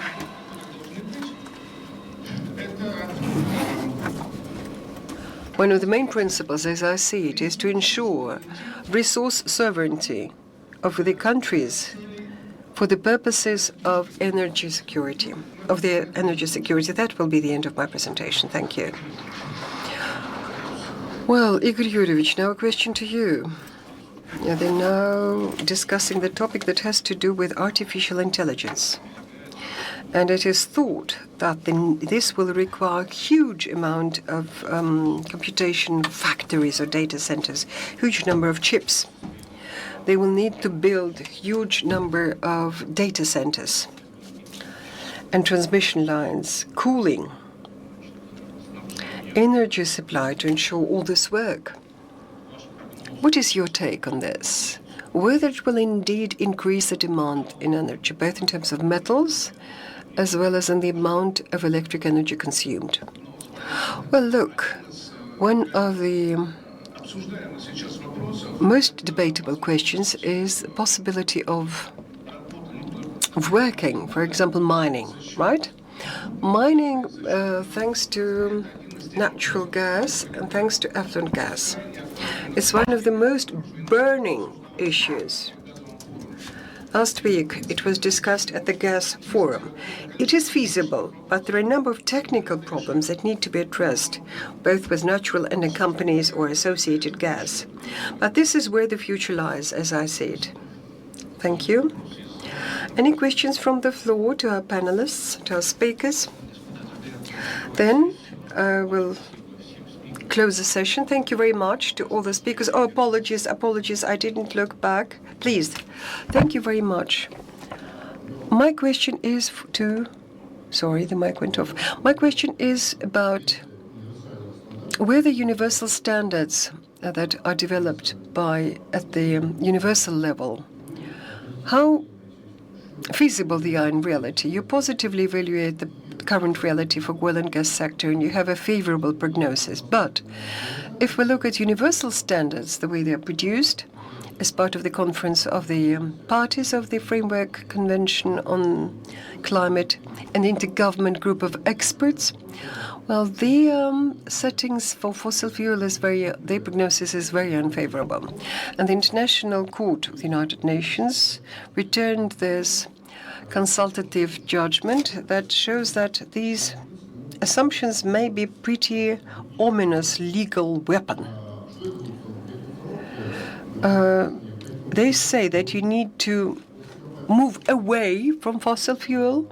as I see it, is to ensure resource sovereignty of the countries for the purposes of energy security, That will be the end of my presentation. Thank you. Well, Igor Yuryevich, now a question to you. They're now discussing the topic that has to do with artificial intelligence. And it is thought that this will require a huge amount of computation factories or data centers, huge number of chips. They will need to build huge number of data centers and transmission lines, cooling, energy supply to ensure all this work. What is your take on this? Whether it will indeed increase the demand in energy, both in terms of metals as well as in the amount of electric energy consumed? Well, look, one of the most debatable questions is the possibility of working, for example, mining, right? Mining, thanks to natural gas and thanks to effluent gas, it's one of the most burning issues. Last week, it was discussed at the Gas Forum. It is feasible, but there are a number of technical problems that need to be addressed, both with natural and in companies or associated gas. But this is where the future lies, as I see it. Thank you. Any questions from the floor to our panelists, to our speakers? Then I will close the session. Thank you very much to all the speakers. Oh, apologies, I didn't look back. Please, thank you very much. My question is sorry, the mic went off. My question is about where the universal standards that are developed at the universal level, how feasible they are in reality. You positively evaluate the current reality for oil and gas sector, and you have a favorable prognosis. But if we look at universal standards, the way they are produced, as part of the conference of the parties of the Framework Convention on Climate and the Intergovernment Group of Experts, well, the settings for fossil fuel their prognosis is very unfavorable. And the International Court of the United Nations returned this consultative judgment that shows that these assumptions may be pretty ominous legal weapon. They say that you need to move away from fossil fuel,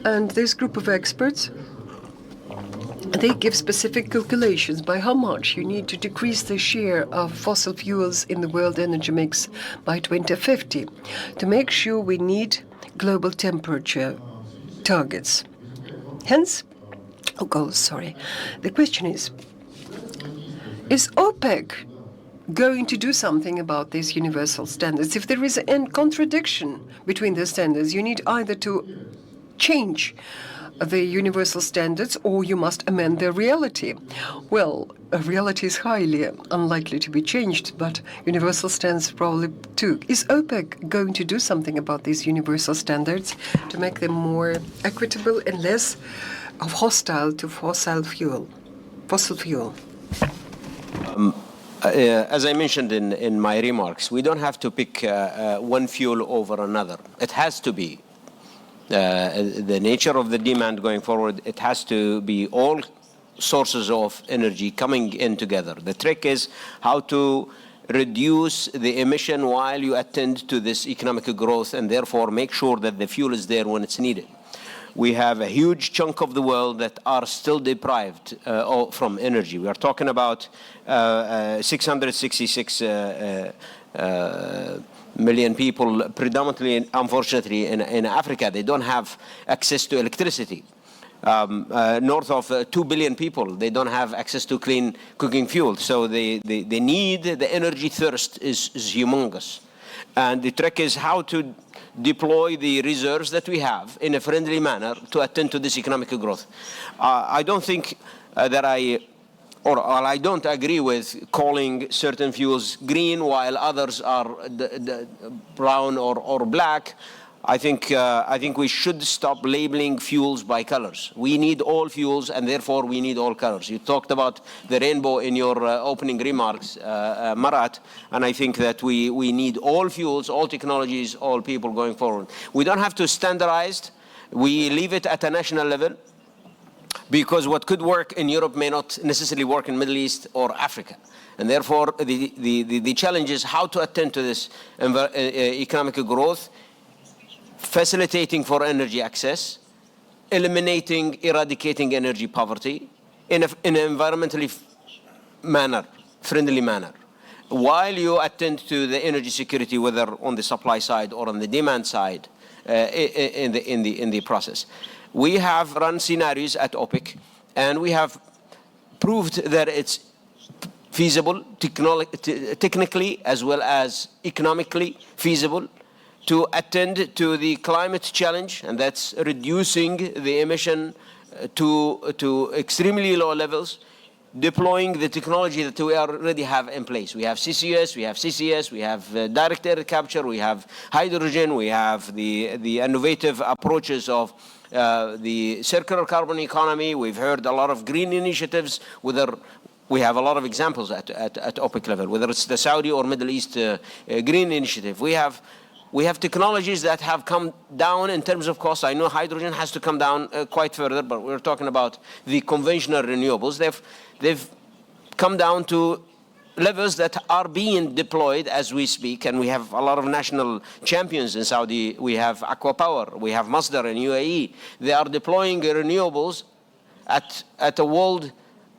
and this group of experts, they give specific calculations by how much you need to decrease the share of fossil fuels in the world energy mix by 2050 to make sure we need global temperature targets. Hence, the question is OPEC going to do something about these universal standards? If there is a contradiction between the standards, you need either to change the universal standards or you must amend their reality. Well, reality is highly unlikely to be changed, but universal standards probably too. Is OPEC going to do something about these universal standards to make them more equitable and less hostile to fossil fuel? As I mentioned in my remarks, we don't have to pick one fuel over another. It has to be the nature of the demand going forward. It has to be all sources of energy coming in together. The trick is how to reduce the emission while you attend to this economic growth and therefore make sure that the fuel is there when it's needed. We have a huge chunk of the world that are still deprived from energy. We are talking about 666 million people, predominantly, unfortunately, in Africa. They don't have access to electricity. North of 2 billion people, they don't have access to clean cooking fuel. So the need, the energy thirst is humongous. And the trick is how to deploy the reserves that we have in a friendly manner to attend to this economic growth. I don't think I don't agree with calling certain fuels green while others are brown or black. I think we should stop labeling fuels by colors. We need all fuels, and therefore we need all colors. You talked about the rainbow in your opening remarks, Marat, and I think that we need all fuels, all technologies, all people going forward. We don't have to standardize. We leave it at a national level, because what could work in Europe may not necessarily work in Middle East or Africa. And therefore, the challenge is how to attend to this economic growth, facilitating for energy access, eradicating energy poverty in an environmentally friendly manner, while you attend to the energy security, whether on the supply side or on the demand side, in the process. We have run scenarios at OPEC, and we have proved that it's feasible, technically as well as economically feasible, to attend to the climate challenge, and that's reducing the emission to extremely low levels, deploying the technology that we already have in place. We have CCS, we have CCS, we have direct air capture, we have hydrogen, we have the innovative approaches of the circular carbon economy. We've heard a lot of green initiatives, we have a lot of examples at OPEC level, whether it's the Saudi or Middle East green initiative. We have technologies that have come down in terms of cost. I know hydrogen has to come down quite further, but we're talking about the conventional renewables. They've come down to levels that are being deployed as we speak, and we have a lot of national champions in Saudi. We have AlQa Power, we have Masdar in UAE. They are deploying renewables at a world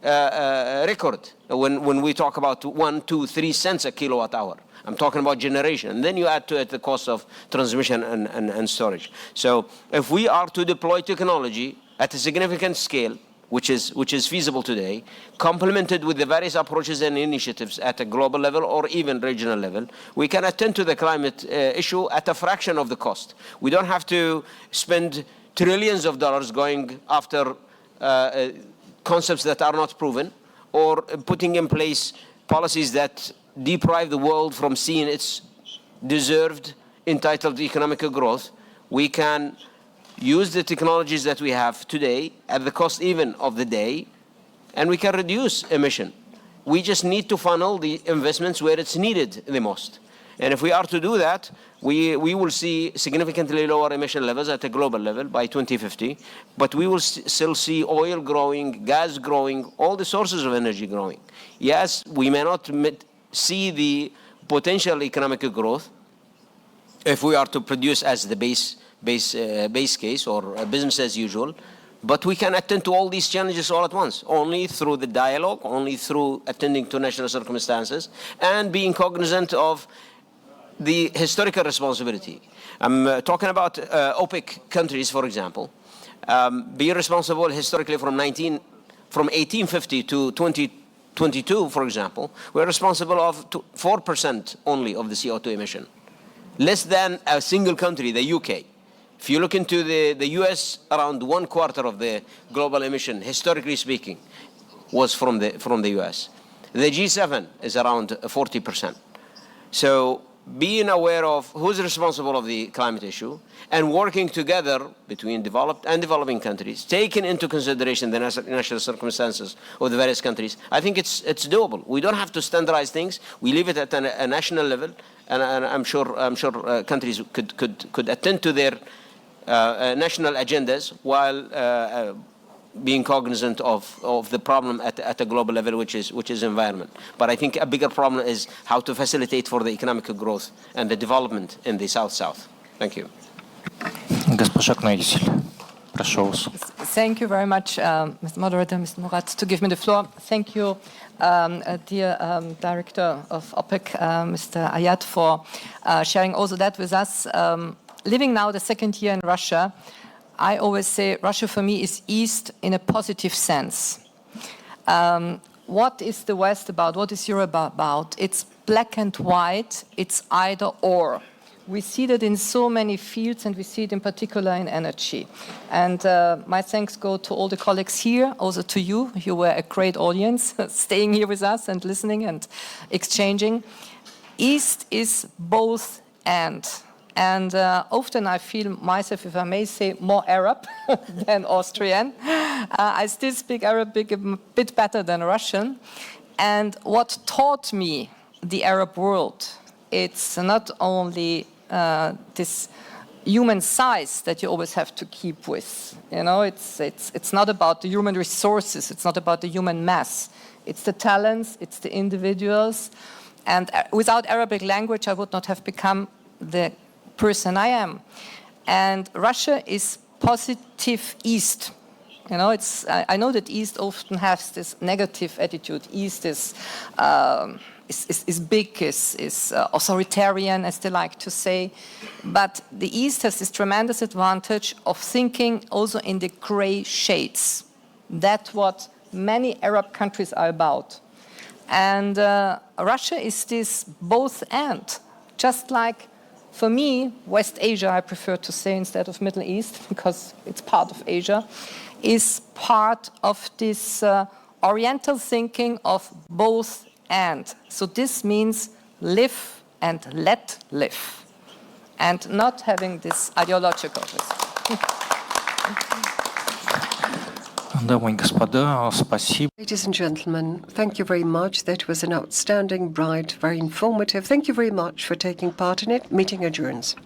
record when we talk about 1, 2, 3 cents a kilowatt hour. I'm talking about generation. And then you add to it the cost of transmission and storage. So if we are to deploy technology at a significant scale, which is feasible today, complemented with the various approaches and initiatives at a global level or even regional level, we can attend to the climate issue at a fraction of the cost. We don't have to spend trillions of dollars going after concepts that are not proven, or putting in place policies that deprive the world from seeing its deserved, entitled economic growth. We can use the technologies that we have today at the cost even of the day, and we can reduce emission. We just need to funnel the investments where it's needed the most. And if we are to do that, we will see significantly lower emission levels at a global level by 2050, but we will still see oil growing, gas growing, all the sources of energy growing. Yes, we may not see the potential economic growth if we are to produce as the base case or business as usual, but we can attend to all these challenges all at once, only through the dialogue, only through attending to national circumstances, and being cognizant of the historical responsibility. I'm talking about OPEC countries, for example, being responsible historically from 1850 to 2022, for example, we're responsible of 4% only of the CO2 emission, less than a single country, the UK. If you look into the US, around 1/4 of the global emission, historically speaking, was from the US. The G7 is around 40%. So being aware of who's responsible of the climate issue and working together between developed and developing countries, taking into consideration the national circumstances of the various countries, I think it's doable. We don't have to standardize things. We leave it at a national level, and I'm sure countries could attend to their national agendas while being cognizant of the problem at a global level, which is environment. But I think a bigger problem is how to facilitate for the economic growth and the development in the South-South. Thank you. Госпожа Кнайсель, прошу вас. Thank you very much, Mr. Moderator, Mr. Murat, to give me the floor. Thank you, dear Director of OPEC, Mr. Ayad, for sharing also that with us. Living now the second year in Russia, I always say Russia for me is East in a positive sense. What is the West about? What is Europe about? It's black and white. It's either or. We see that in so many fields, and we see it in particular in energy. And my thanks go to all the colleagues here, also to you. You were a great audience, staying here with us and listening and exchanging. East is both and. And often I feel myself, if I may say, more Arab than Austrian. I still speak Arabic a bit better than Russian. And what taught me the Arab world, it's not only this human size that you always have to keep with. You know, it's not about the human resources. It's not about the human mass. It's the talents. It's the individuals. And without Arabic language, I would not have become the person I am. And Russia is positive East. You know, I know that East often has this negative attitude. East is big, is authoritarian, as they like to say. But the East has this tremendous advantage of thinking also in the gray shades. That's what many Arab countries are about. And Russia is this both and. Just like, for me, West Asia, I prefer to say instead of Middle East, because it's part of Asia, is part of this Oriental thinking of both and. So this means live and let live, and not having this ideological risk. Дамы и господа, спасибо. Ladies and gentlemen, thank you very much. That was an outstanding, bright, very informative. Thank you very much for taking part in it. Meeting adjourns.